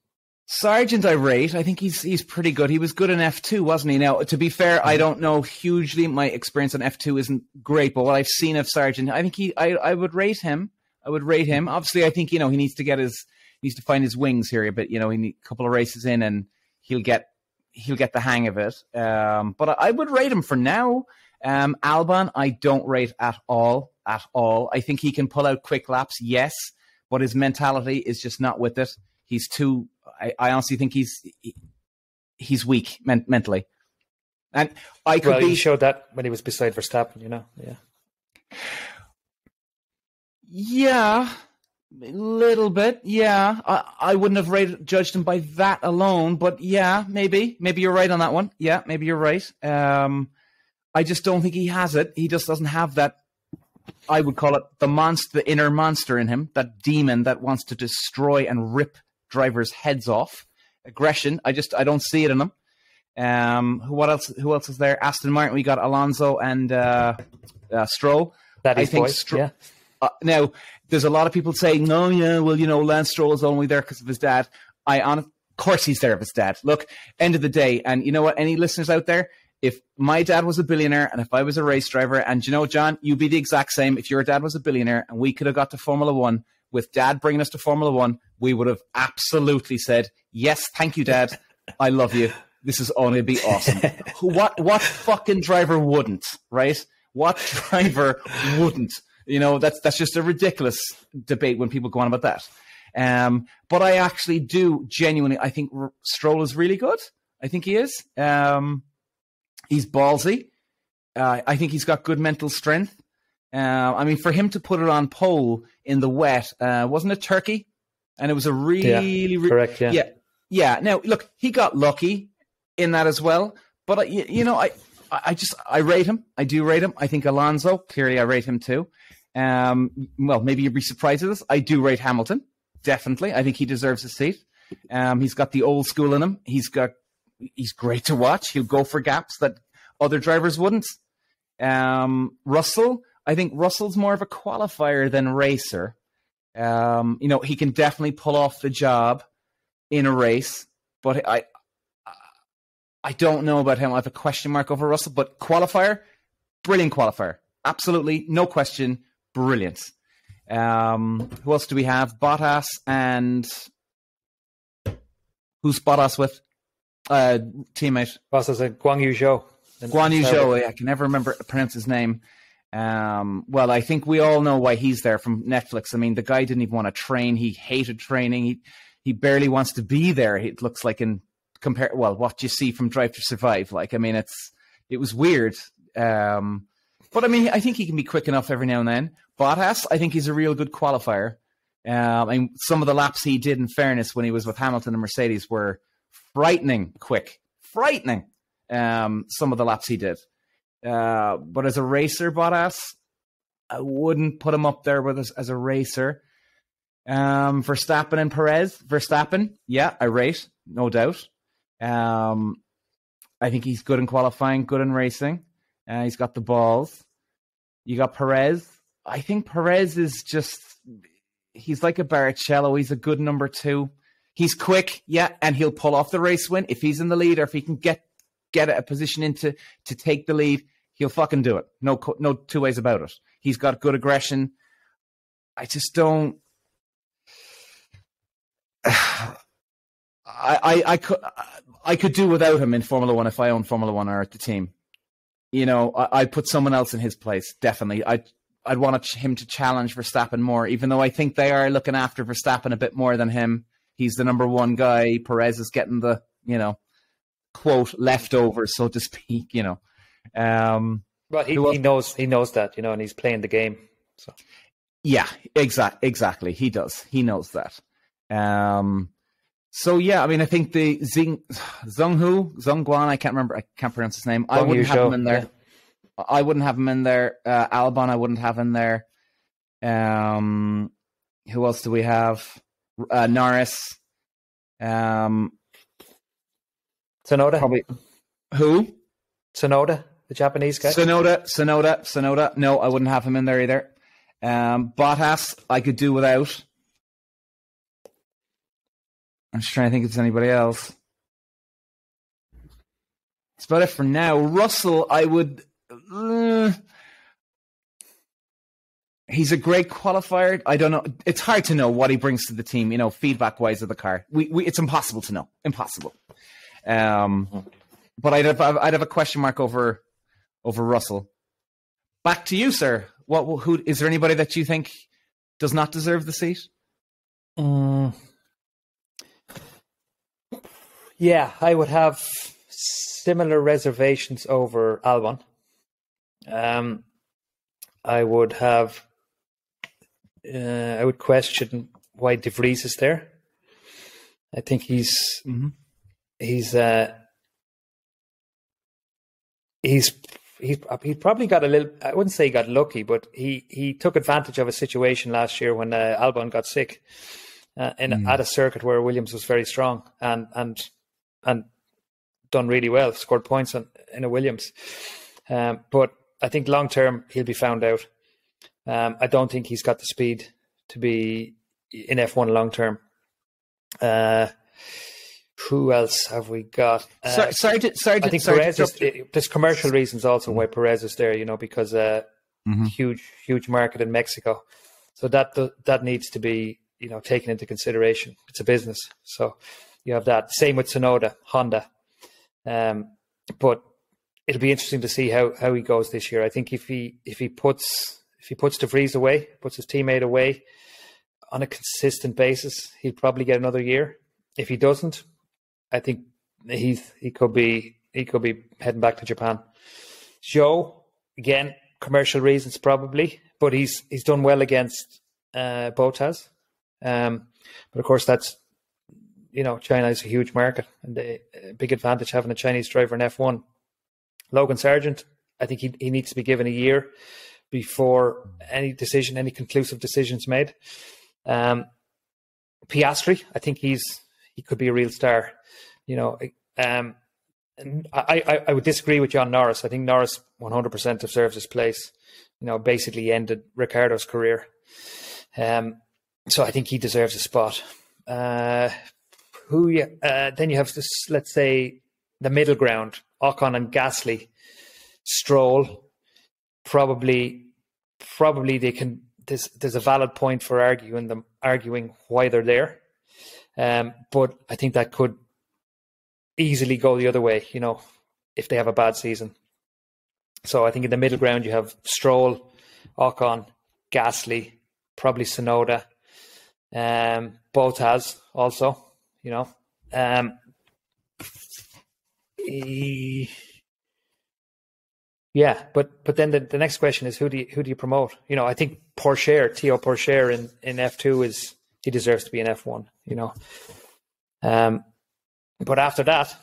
Sargent I rate. I think he's pretty good. He was good in F2, wasn't he? Now, to be fair, I don't know hugely. My experience on F2 isn't great, but what I've seen of Sargent, I think I would rate him. Obviously, I think, you know, he needs to find his wings here a bit. You know, he needs a couple of races in and he'll get the hang of it. But I would rate him for now. Albon, I don't rate at all. I think he can pull out quick laps, yes, but his mentality is just not with it. He's too. I honestly think he's weak mentally, and he showed that when he was beside Verstappen. You know, yeah, a little bit. Yeah, I wouldn't have judged him by that alone, but yeah, maybe you're right on that one. Yeah, maybe you're right. I just don't think he has it. He just doesn't have that. I would call it the inner monster in him, that demon that wants to destroy and rip drivers' heads off. Aggression. I don't see it in him. Who else is there? Aston Martin. We got Alonso and Stroll. I think yeah. Now, there's a lot of people saying, "No, yeah, well, you know, Lance Stroll is only there because of his dad." Of course, he's there of his dad. Look, end of the day, and you know what? Any listeners out there? If my dad was a billionaire and if I was a race driver, and you know, John, you'd be the exact same. If your dad was a billionaire and we could have got to Formula One with Dad bringing us to Formula One, we would have absolutely said, yes, thank you, Dad. I love you. This is going to be awesome. What fucking driver wouldn't, right? What driver wouldn't? You know, that's just a ridiculous debate when people go on about that. But I actually do genuinely, I think Stroll is really good. I think he is. He's ballsy. I think he's got good mental strength. I mean, for him to put it on pole in the wet, wasn't it Turkey? And it was a really... correct, yeah. Yeah. Now, look, he got lucky in that as well. But, you know, I rate him. I do rate him. I think Alonso, clearly I rate him too. Well, maybe you'd be surprised at this. I do rate Hamilton. definitely. I think he deserves a seat. He's got the old school in him. He's great to watch. He'll go for gaps that other drivers wouldn't. Russell, I think Russell's more of a qualifier than racer. He can definitely pull off the job in a race, but I don't know about him. I have a question mark over Russell, but qualifier, brilliant qualifier. Absolutely, no question, brilliant. Who else do we have? Bottas, and who's Bottas with? Teammate. Bottas and Guan Yu Zhou. Guan Yu Zhou, I can never pronounce his name. Well, I think we all know why he's there from Netflix. I mean, the guy didn't even want to train. He hated training. He barely wants to be there. It looks like what you see from Drive to Survive. Like, I mean, it was weird. But I mean, I think he can be quick enough every now and then. Bottas, I think he's a real good qualifier. And some of the laps he did, in fairness, when he was with Hamilton and Mercedes, were frightening quick. Frightening. Some of the laps he did. But as a racer, Bottas, I wouldn't put him up there with us as a racer. Verstappen and Perez. Verstappen, yeah, I rate, no doubt. I think he's good in qualifying, good in racing. He's got the balls. You got Perez. I think Perez is he's like a Barrichello. He's a good number 2. He's quick, yeah, and he'll pull off the race win. If he's in the lead or if he can get a position to take the lead, he'll fucking do it. No two ways about it. He's got good aggression. I just don't. I could do without him in Formula One if I owned Formula One or at the team. I'd put someone else in his place. Definitely, I'd want him to challenge Verstappen more. Even though I think they are looking after Verstappen a bit more than him. He's the number 1 guy. Perez is getting the quote leftovers, so to speak. Well, he knows that, and he's playing the game. So yeah, exactly. He does. He knows that. So yeah, I mean, I think the Zhongguan, I can't remember. I can't pronounce his name. I wouldn't have him in there. Yeah. I wouldn't have him in there. Albon, I wouldn't have in there. Who else do we have? Norris. Tsunoda. Probably. Who? Tsunoda, the Japanese guy. Tsunoda. No, I wouldn't have him in there either. Bottas, I could do without. I'm just trying to think if there's anybody else. That's about it for now. Russell, I would. He's a great qualifier. I don't know. It's hard to know what he brings to the team, feedback-wise of the car. It's impossible to know. Impossible. But I'd have a question mark over Russell. Back to you, sir. Who is there anybody that you think does not deserve the seat? Yeah, I would have similar reservations over Albon. I would have. I would question why De Vries is there. I think he's probably got a little. I wouldn't say he got lucky, but he took advantage of a situation last year when Albon got sick, at a circuit where Williams was very strong and done really well, scored points in a Williams. But I think long term he'll be found out. I don't think he's got the speed to be in F1 long term. Who else have we got? I think Perez there's commercial reasons also why Perez is there, because huge market in Mexico. So that needs to be, taken into consideration. It's a business. So you have that. Same with Tsunoda, Honda. But it'll be interesting to see how he goes this year. I think if he puts De Vries away, puts his teammate away on a consistent basis, he'll probably get another year. If he doesn't, I think he could be heading back to Japan. Zhou, again, commercial reasons probably, but he's done well against Bottas. But of course, that's China is a huge market and a big advantage having a Chinese driver in F1. Logan Sargent, I think he needs to be given a year before any conclusive decisions made. Piastri, I think he could be a real star. You know, and I would disagree with John Norris. I think Norris 100% deserves his place. You know, basically ended Ricciardo's career. So I think he deserves a spot. Then you have this, let's say, the middle ground, Ocon and Gasly, Stroll. Probably they can. There's a valid point for arguing why they're there. But I think that could easily go the other way, you know, if they have a bad season. So I think in the middle ground you have Stroll, Ocon, Gasly, probably Tsunoda, Bottas also, you know. Yeah, but then the next question is who do you promote? You know, I think Theo Pourchaire in F2 he deserves to be in F1, you know. But after that,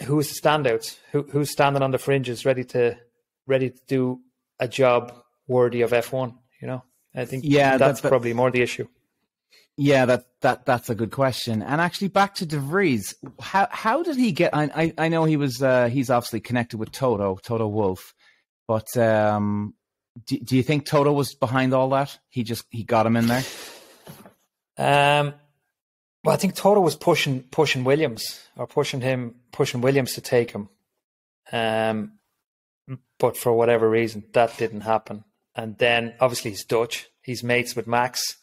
who's the standouts? Who's standing on the fringes, ready to do a job worthy of F1? You know, I think that's probably more the issue. Yeah, that's a good question. And actually, back to De Vries, how did he get? I know he's obviously connected with Toto Wolff, but do you think Toto was behind all that? He got him in there. Well, I think Toto was pushing Williams to take him. But for whatever reason, that didn't happen. And then obviously he's Dutch. He's mates with Max.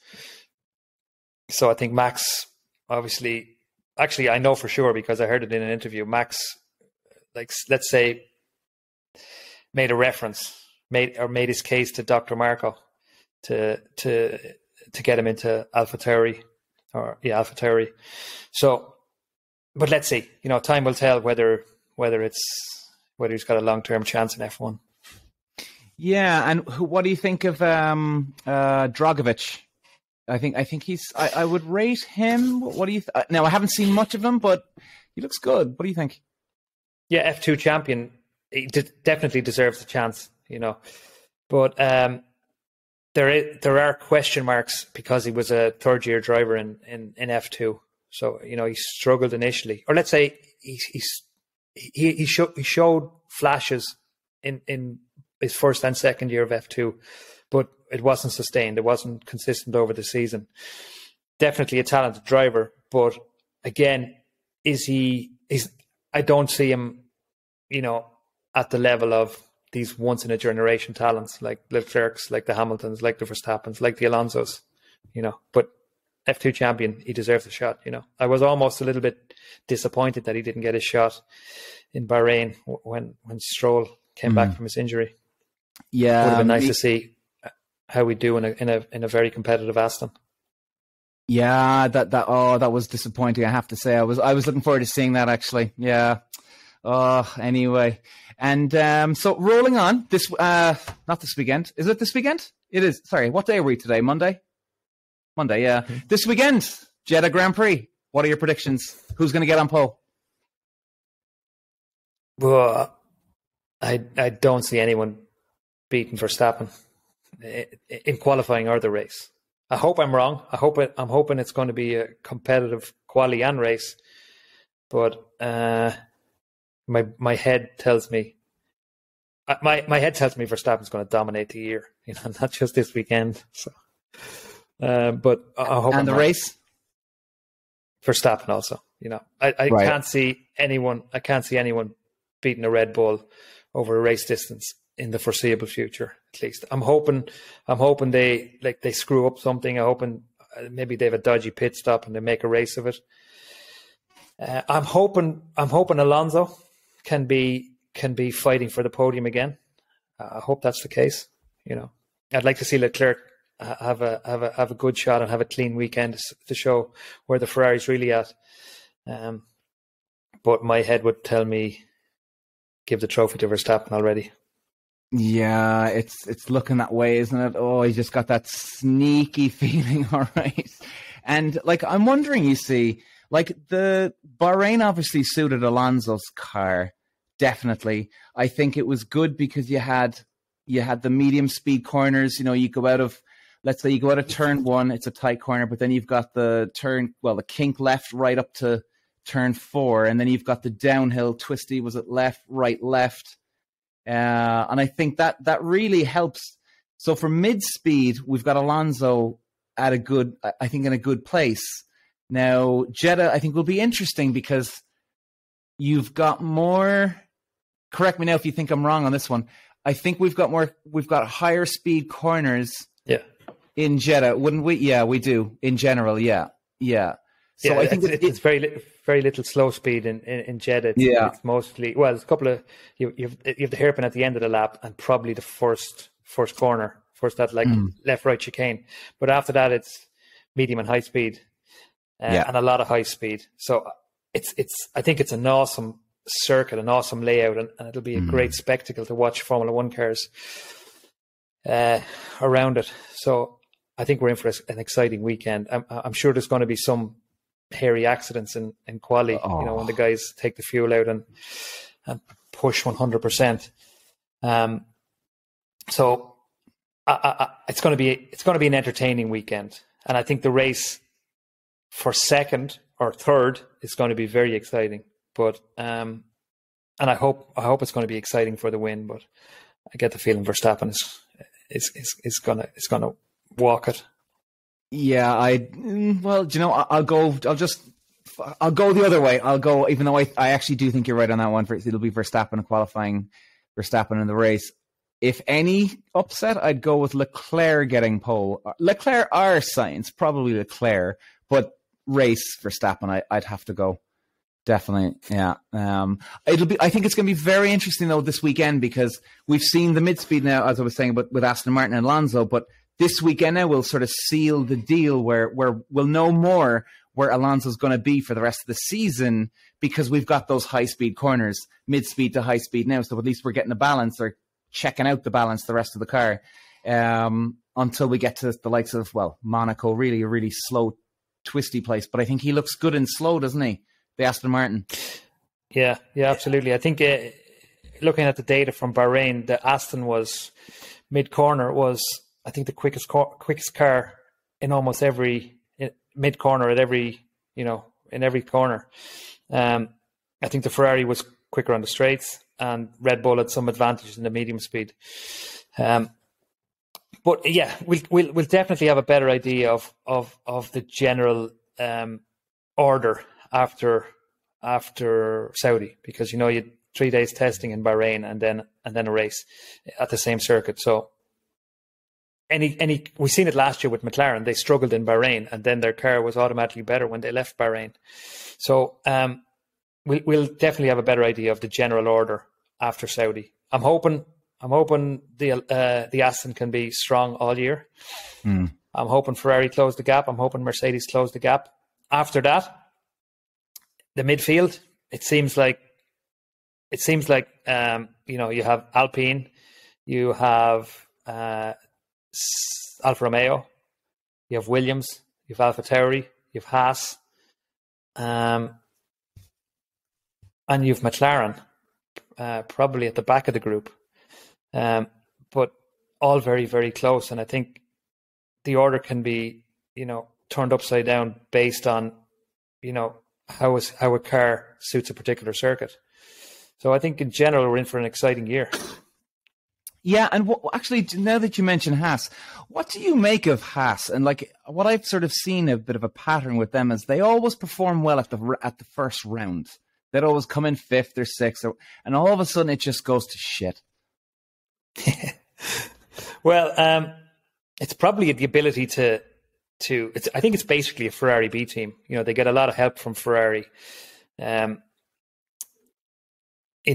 So I think Max, obviously, actually I know for sure because I heard it in an interview. Max, like, let's say, made his case to Dr. Marco to get him into AlphaTauri. So, but let's see. You know, time will tell whether he's got a long-term chance in F1. Yeah, and what do you think of Dragovic? I think he's. I would rate him. What do you? Now I haven't seen much of him, but he looks good. What do you think? Yeah, F2 champion. He definitely deserves a chance. You know, but there are question marks because he was a third-year driver in F2. So, you know, he struggled initially. Or let's say he showed flashes in his first and second year of F2, but it wasn't sustained. It wasn't consistent over the season. Definitely a talented driver, but again, I don't see him, you know, at the level of these once-in-a-generation talents like Leclerc's, like the Hamiltons, like the Verstappens, like the Alonsos, you know. But F2 champion, he deserves a shot, you know. I was almost a little bit disappointed that he didn't get his shot in Bahrain when Stroll came back from his injury. Yeah, it would have been nice to see how we do in a very competitive Aston. Yeah, that was disappointing. I have to say, I was looking forward to seeing that actually. Yeah. Anyway. And so rolling on not this weekend. Is it this weekend? It is. Sorry, what day are we today? Monday, yeah. Mm-hmm. This weekend, Jeddah Grand Prix. What are your predictions? Who's going to get on pole? Well, I don't see anyone beating Verstappen in qualifying or the race. I hope I'm wrong. I'm hoping it's going to be a competitive quali and race. But my head tells me Verstappen's going to dominate the year, you know, not just this weekend. So, but I hope. And the race, Verstappen also. You know, I can't see anyone. I can't see anyone beating a Red Bull over a race distance in the foreseeable future. At least I'm hoping they screw up something. I'm hoping maybe they have a dodgy pit stop and they make a race of it. I'm hoping Alonso can be fighting for the podium again. I hope that's the case. You know, I'd like to see Leclerc have a good shot and have a clean weekend to show where the Ferrari's really at. But my head would tell me give the trophy to Verstappen already. Yeah, it's looking that way, isn't it? Oh, he just got that sneaky feeling. All right, and like I'm wondering, you see. Like the Bahrain obviously suited Alonso's car, definitely. I think it was good because you had the medium speed corners. You know, you go out of let's say you go out of turn 1, it's a tight corner, but then you've got the kink left, right up to turn 4, and then you've got the downhill twisty, was it left, right, left? And I think that really helps. So for mid-speed, we've got Alonso in a good place. Now, Jeddah, I think, will be interesting because you've got more, correct me now if you think I'm wrong on this one, I think we've got higher speed corners in Jeddah, wouldn't we? Yeah, we do, in general, yeah. So I think it's very very little slow speed in Jeddah. It's mostly, well, it's a couple of, you have the hairpin at the end of the lap and probably the first corner, that left right chicane. But after that, it's medium and high speed and a lot of high speed. So I think it's an awesome circuit, an awesome layout, and it'll be a great spectacle to watch Formula One cars around it. So I think we're in for an exciting weekend. I'm sure there's going to be some hairy accidents in quali, when the guys take the fuel out and push 100%. So it's going to be an entertaining weekend, and I think the race for second or third is going to be very exciting. But and I hope it's going to be exciting for the win. But I get the feeling Verstappen is gonna walk it. Yeah, I'll go the other way. I'll go, even though I actually do think you're right on that one. It'll be Verstappen qualifying, Verstappen in the race. If any upset, I'd go with Leclerc getting pole. Leclerc are science, probably Leclerc, but race Verstappen, I'd have to go. Definitely, yeah. I think it's going to be very interesting though this weekend, because we've seen the mid-speed now, as I was saying, but with Aston Martin and Alonso. But this weekend now we'll sort of seal the deal where we'll know more where Alonso's going to be for the rest of the season, because we've got those high-speed corners, mid-speed to high-speed now. So at least we're getting a balance, or checking out the balance the rest of the car, until we get to the likes of, Monaco, really a really slow, twisty place. But I think he looks good and slow, doesn't he? The Aston Martin. Yeah, absolutely. I think looking at the data from Bahrain, the Aston was mid-corner was, I think, the quickest car in almost every mid-corner in every corner. I think the Ferrari was quicker on the straights, and Red Bull had some advantages in the medium speed. But yeah, we'll definitely have a better idea of the general order after Saudi, because you had 3 days testing in Bahrain and then a race at the same circuit. So we've seen it last year with McLaren. They struggled in Bahrain, and then their car was automatically better when they left Bahrain. So we'll definitely have a better idea of the general order after Saudi. I'm hoping the Aston can be strong all year. I'm hoping Ferrari close the gap. I'm hoping Mercedes close the gap. After that, the midfield, it seems like you have Alpine, you have Alfa Romeo, you have Williams, you have AlphaTauri, you have Haas, and you have McLaren, probably at the back of the group, but all very, very close. And I think the order can be, turned upside down based on, how a car suits a particular circuit. So I think in general we're in for an exciting year. Yeah, and actually, now that you mention Haas, what do you make of Haas? And what I've sort of seen a bit of a pattern with them is they always perform well at the first round. They'd always come in 5th or 6th, and all of a sudden it just goes to shit. Well, it's probably the ability to I think it's basically a Ferrari B team. They get a lot of help from Ferrari, in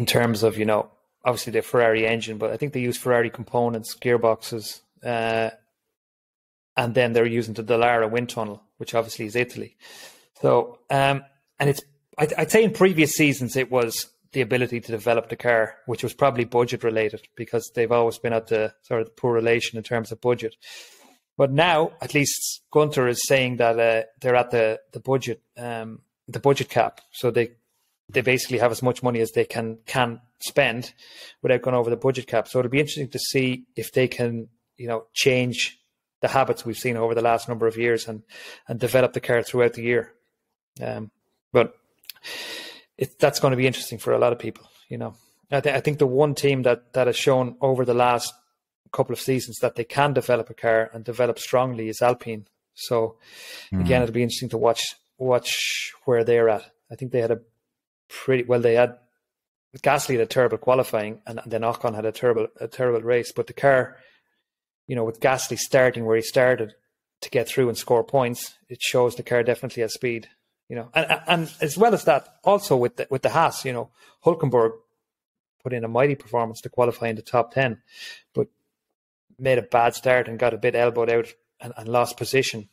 terms of, obviously the Ferrari engine, but I think they use Ferrari components, gearboxes, and then they're using the Dallara wind tunnel, which obviously is Italy. So, and I'd say in previous seasons it was the ability to develop the car, which was probably budget related, because they've always been at the sort of poor relation in terms of budget. But now, at least Gunter is saying that they're at the budget cap, so they basically have as much money as they can spend without going over the budget cap. So it'll be interesting to see if they can, change the habits we've seen over the last number of years and develop the car throughout the year. But that's going to be interesting for a lot of people. I think the one team that has shown over the last couple of seasons that they can develop a car and develop strongly is Alpine. So again, it'll be interesting to watch where they're at. I think they had they had Gasly had a terrible qualifying, and then Ocon had a terrible race. But the car, with Gasly starting where he started to get through and score points, it shows the car definitely has speed. And as well as that, also with the Haas, Hulkenberg put in a mighty performance to qualify in the top 10, but made a bad start and got a bit elbowed out and lost position.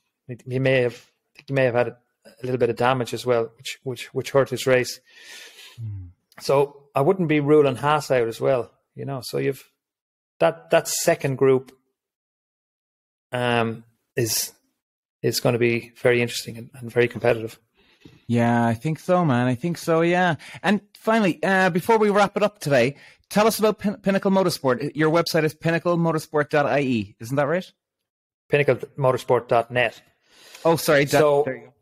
He may have had a little bit of damage as well, which hurt his race. So I wouldn't be ruling Haas out as well. So you've that second group is going to be very interesting and very competitive. Yeah, I think so, man. I think so, yeah. And finally, before we wrap it up today, tell us about Pinnacle Motorsport. Your website is pinnaclemotorsport.ie, isn't that right? Pinnaclemotorsport.net. Oh, sorry. So, there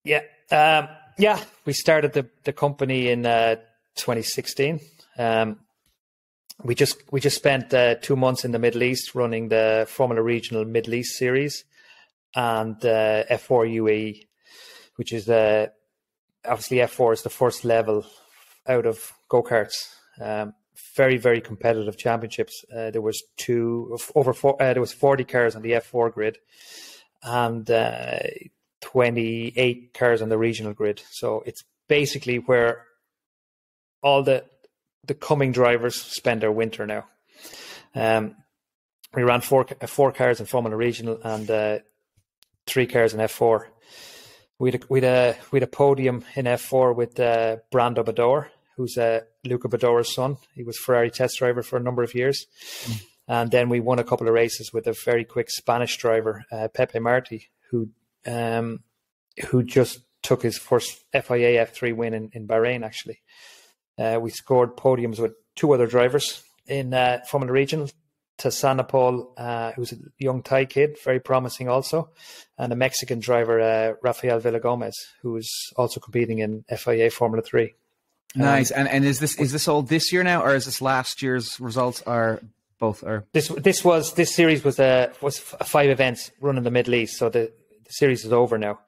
you go. We started the company in 2016. We just spent 2 months in the Middle East running the Formula Regional Middle East Series and F4 UAE, which is obviously F4 is the first level out of go-karts. Very, very competitive championships. There was 40 cars on the F4 grid and 28 cars on the regional grid. So it's basically where all the coming drivers spend their winter now. We ran four cars in Formula Regional and 3 cars in F4. We had a podium in F4 with Brando Bador, who's Luca Bador's son. He was Ferrari test driver for a number of years. And then we won a couple of races with a very quick Spanish driver, Pepe Marti, who just took his first FIA F3 win in Bahrain, actually. We scored podiums with 2 other drivers in Formula Regional. Tassanapol, who's a young Thai kid, very promising also, and a Mexican driver, Rafael Villagomez, who is also competing in FIA Formula 3. Nice. And is this all this year now, or is this last year's results, or both? Or this series was 5 events run in the Middle East, so the series is over now.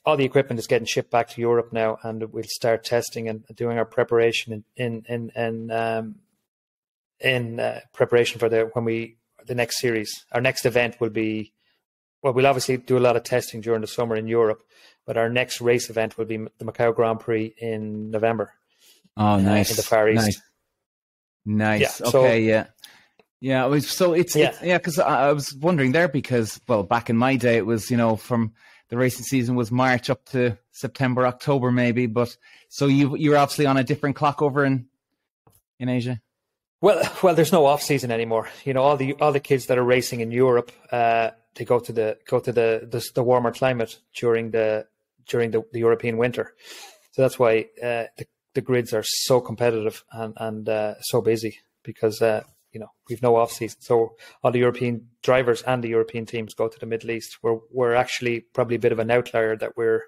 All the equipment is getting shipped back to Europe now, and we'll start testing and doing our preparation in preparation for the next series. Our next event will be, we'll obviously do a lot of testing during the summer in Europe, but our next race event will be the Macau Grand Prix in November. Oh, nice. In the Far East. Nice. Yeah, okay, yeah. Because I was wondering there because, well, back in my day, it was, from the racing season was March up to September, October maybe, but so you're obviously on a different clock over in Asia. Well, there's no off season anymore. All the kids that are racing in Europe, they go to the warmer climate during the European winter. So that's why the grids are so competitive and so busy because we've no off season. So all the European drivers and the European teams go to the Middle East. We're actually probably a bit of an outlier that we're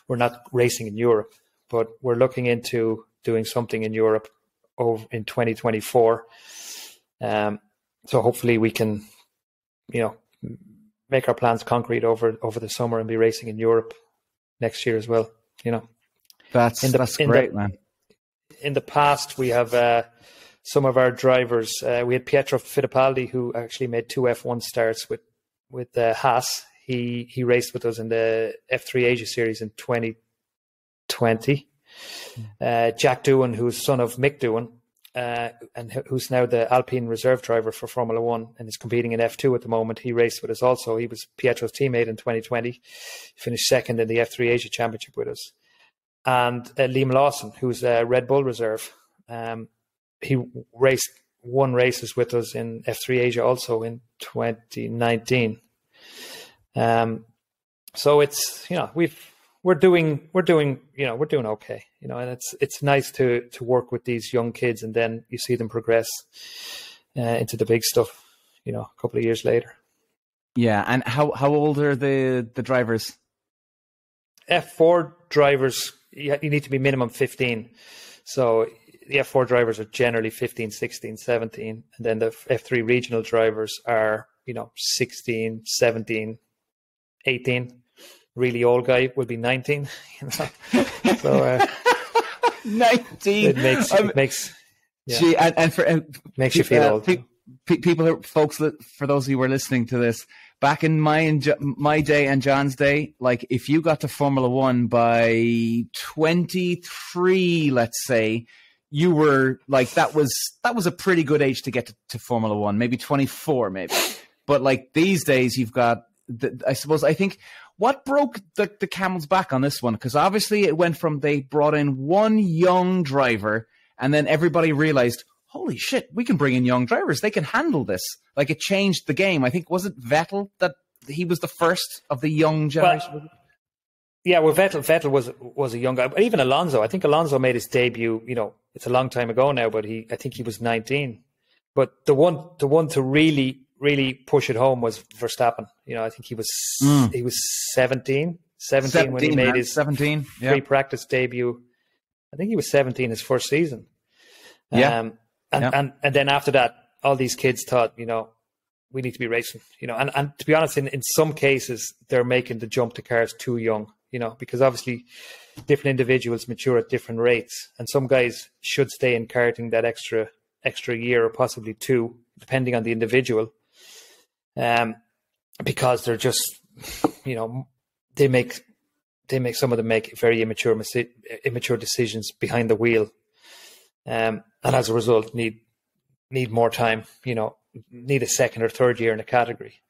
not racing in Europe, but we're looking into doing something in Europe in 2024. So hopefully we can, make our plans concrete over the summer and be racing in Europe next year as well. That's great, man. In the past, we have some of our drivers. We had Pietro Fittipaldi, who actually made 2 F1 starts with Haas. He raced with us in the F3 Asia Series in 2020. Jack Doohan, who's son of Mick Doohan, and who's now the Alpine reserve driver for Formula 1 and is competing in F2 at the moment. He raced with us also. He was Pietro's teammate in 2020. He finished second in the F3 Asia Championship with us. And Liam Lawson, who's a Red Bull reserve. He won races with us in F3 Asia also in 2019. So it's, we're doing okay, and it's nice to work with these young kids, and then you see them progress into the big stuff, a couple of years later. Yeah, and how old are the drivers? F4 drivers, you need to be minimum 15. So the F4 drivers are generally 15, 16, 17. And then the F3 regional drivers are, 16, 17, 18. Really old guy would be 19. So 19. It makes yeah. Gee, and for makes you feel old. People, folks, for those of you who are listening to this, back in my day and John's day, like if you got to Formula One by 23, let's say, you were like that was a pretty good age to get to Formula One, maybe 24, maybe. But like these days, you've got I think what broke the camel's back on this one, because obviously it went from they brought in one young driver and then everybody realized, holy shit, we can bring in young drivers. They can handle this. Like it changed the game. I think, was it Vettel that he was the first of the young generation? Well, yeah, well, Vettel was a young guy. But even Alonso, I think Alonso made his debut, it's a long time ago now, but I think he was 19. But the one to really, really push it home was Verstappen. I think he was 17 when he made his 17 pre-practice debut. I think he was 17 his first season. And then after that, all these kids thought, we need to be racing, and to be honest, in some cases, they're making the jump to cars too young, because obviously different individuals mature at different rates. And some guys should stay in karting that extra year or possibly two, depending on the individual. Because they're just, they make some of them make very immature decisions behind the wheel. And as a result, need more time, need a second or third year in a category.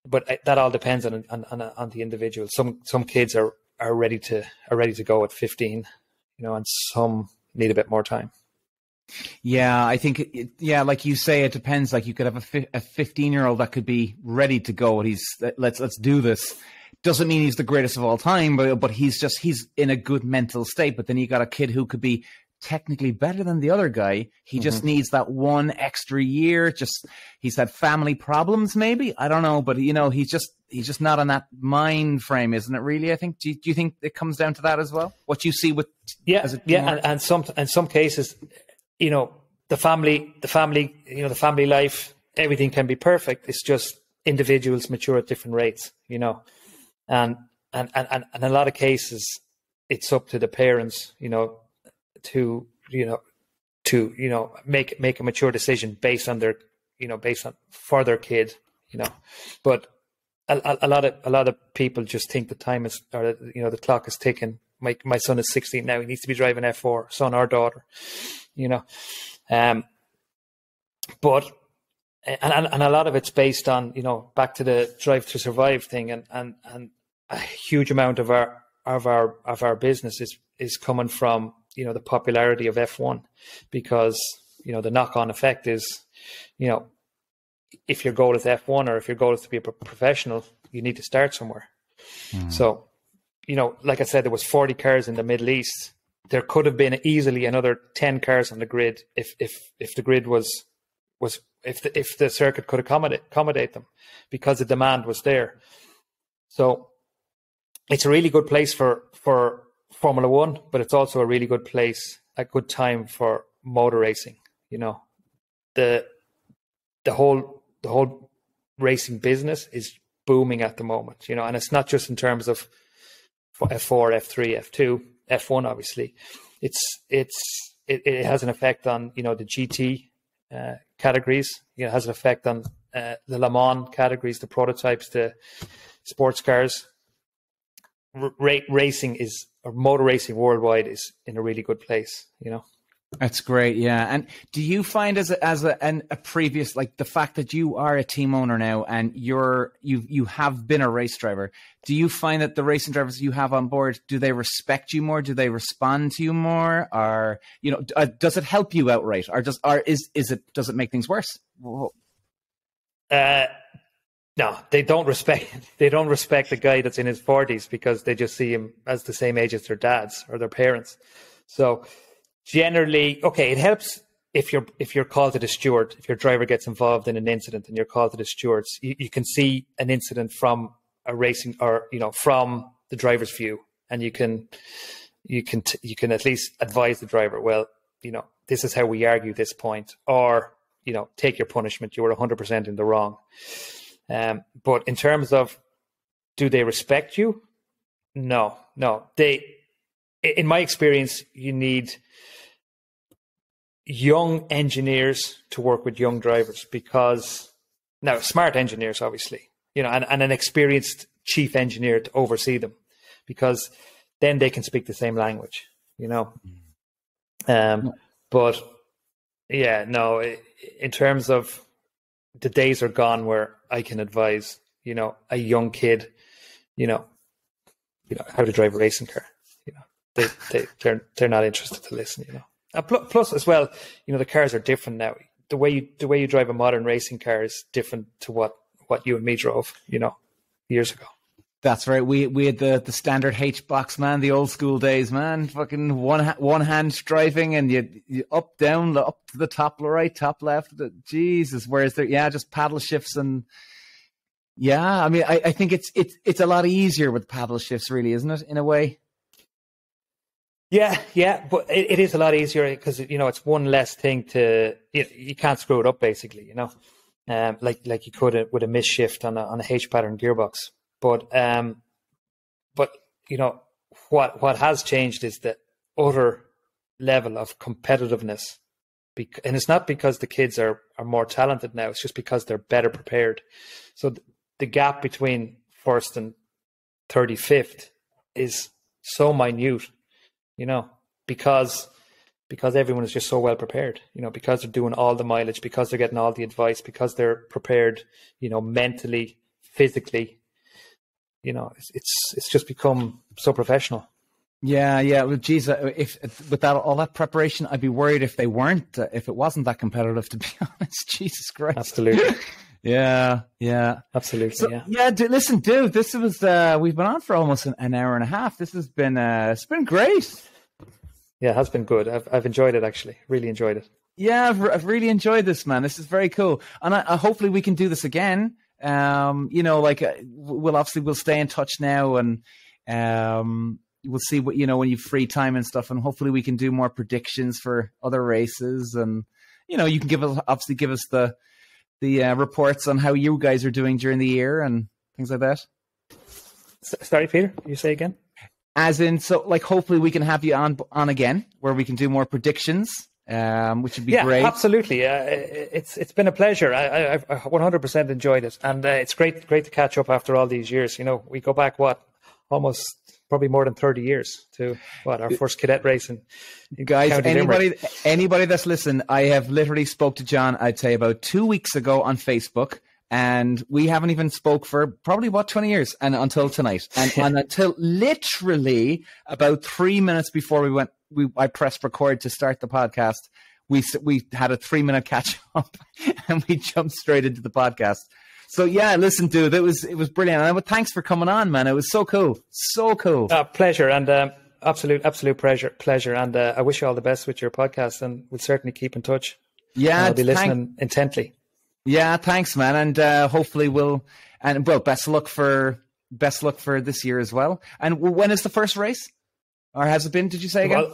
But that all depends on the individual. Some kids are ready to go at 15, and some need a bit more time. Yeah, I think, like you say, it depends. Like you could have a 15-year-old that could be ready to go. And let's do this. Doesn't mean he's the greatest of all time, but he's in a good mental state. But then you got a kid who could be technically better than the other guy. He just needs that one extra year. He's had family problems, maybe, I don't know, but he's just not on that mind frame, isn't it? Really, I think. Do you think it comes down to that as well? What you see with and some cases, the family life, everything can be perfect. It's just individuals mature at different rates, and a lot of cases, it's up to the parents, to make a mature decision based on their for their kid, but a lot of people just think the time is, or the clock is ticking. My son is 16 now, he needs to be driving F4, son or daughter, but a lot of it's based on, back to the Drive to Survive thing, and a huge amount of our business is coming from the popularity of F1, because the knock-on effect is, if your goal is F1 or if your goal is to be a professional, you need to start somewhere. So like I said, there was 40 cars in the Middle East. There could have been easily another 10 cars on the grid if the grid was if the circuit could accommodate them, because the demand was there. So it's a really good place for Formula One, but it's also a really good place, a good time for motor racing. The whole racing business is booming at the moment, and it's not just in terms of F4, F3, F2, F1. Obviously, it has an effect on the GT categories. It has an effect on the Le Mans categories, the prototypes, the sports cars. Racing is, or motor racing worldwide is in a really good place. That's great, yeah. And do you find as a previous, like the fact that you are a team owner now and you have been a race driver, do you find that the racing drivers you have on board, do they respect you more? Do they respond to you more? Or does it help you outright, or does it make things worse? No, they don't respect the guy that's in his 40s, because they just see him as the same age as their dads or their parents. So generally, okay, it helps if you're called to the steward, if your driver gets involved in an incident and you're called to the stewards, you can see an incident from a racing, or from the driver's view, and you can at least advise the driver, well, this is how we argue this point, or take your punishment, you were 100% in the wrong. But in terms of, do they respect you? No. In my experience, you need young engineers to work with young drivers, because now smart engineers, obviously, and an experienced chief engineer to oversee them, because then they can speak the same language, But yeah, no, in terms of, the days are gone where I can advise, a young kid, how to drive a racing car. They're not interested to listen. And plus, as well, the cars are different now. The way you drive a modern racing car is different to what you and me drove, years ago. That's right. We had the standard H box, man, the old school days, man. Fucking one hand driving, and you up, down, up to the top right, top left. Jesus, whereas just paddle shifts, and I mean, I think it's a lot easier with paddle shifts, really, isn't it? In a way. Yeah, but it is a lot easier because it's one less thing to you can't screw it up, basically. Like you could with a misshift on a H pattern gearbox. But what has changed is the utter level of competitiveness, and it's not because the kids are more talented now. It's just because they're better prepared. So the gap between first and 35th is so minute, because everyone is just so well prepared. Because they're doing all the mileage, because they're getting all the advice, because they're prepared, mentally, physically. It's just become so professional. Yeah. Well, geez, if without all that preparation, I'd be worried if it wasn't that competitive, to be honest. Jesus Christ. Absolutely. Yeah. Absolutely. So, listen, dude, this was we've been on for almost an hour and a half. This has been it's been great. Yeah, it has been good. I've enjoyed it, actually. Really enjoyed it. Yeah, I've really enjoyed this, man. This is very cool, and hopefully we can do this again. We'll stay in touch now, and we'll see what when you've free time and stuff, and hopefully we can do more predictions for other races, and you can give us the reports on how you guys are doing during the year and things like that. Sorry, Peter, you say again? As in, so hopefully we can have you on again, where we can do more predictions. Which would be great. Yeah, absolutely. It's been a pleasure. I've 100% enjoyed it, and it's great to catch up after all these years. We go back almost probably more than 30 years to our first cadet race. And guys, anybody that's listened, I have literally spoke to John, I'd say about 2 weeks ago on Facebook, and we haven't even spoke for probably 20 years, and until tonight, and until literally about 3 minutes before I pressed record to start the podcast. We had a 3-minute catch up, and we jumped straight into the podcast. So yeah, listen, dude, it was brilliant. And thanks for coming on, man. It was so cool, so cool. Pleasure, and absolute pleasure. And I wish you all the best with your podcast, and we'll certainly keep in touch. Yeah, I'll be listening intently. Yeah, thanks, man, and hopefully best of luck for this year as well. And when is the first race? Or has it been? Did you say again?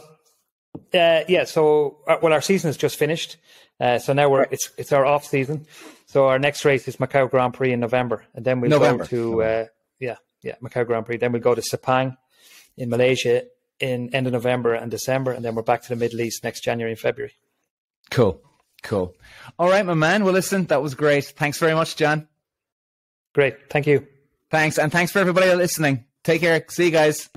Well, so our season is just finished. So now it's our off season. So our next race is Macau Grand Prix in November, and then we'll go to Macau Grand Prix. Then we'll go to Sepang in Malaysia in end of November and December, and then we're back to the Middle East next January and February. Cool. All right, my man. Well, listen, that was great. Thanks very much, John. Great. Thank you. Thanks, and thanks for everybody listening. Take care. See you guys.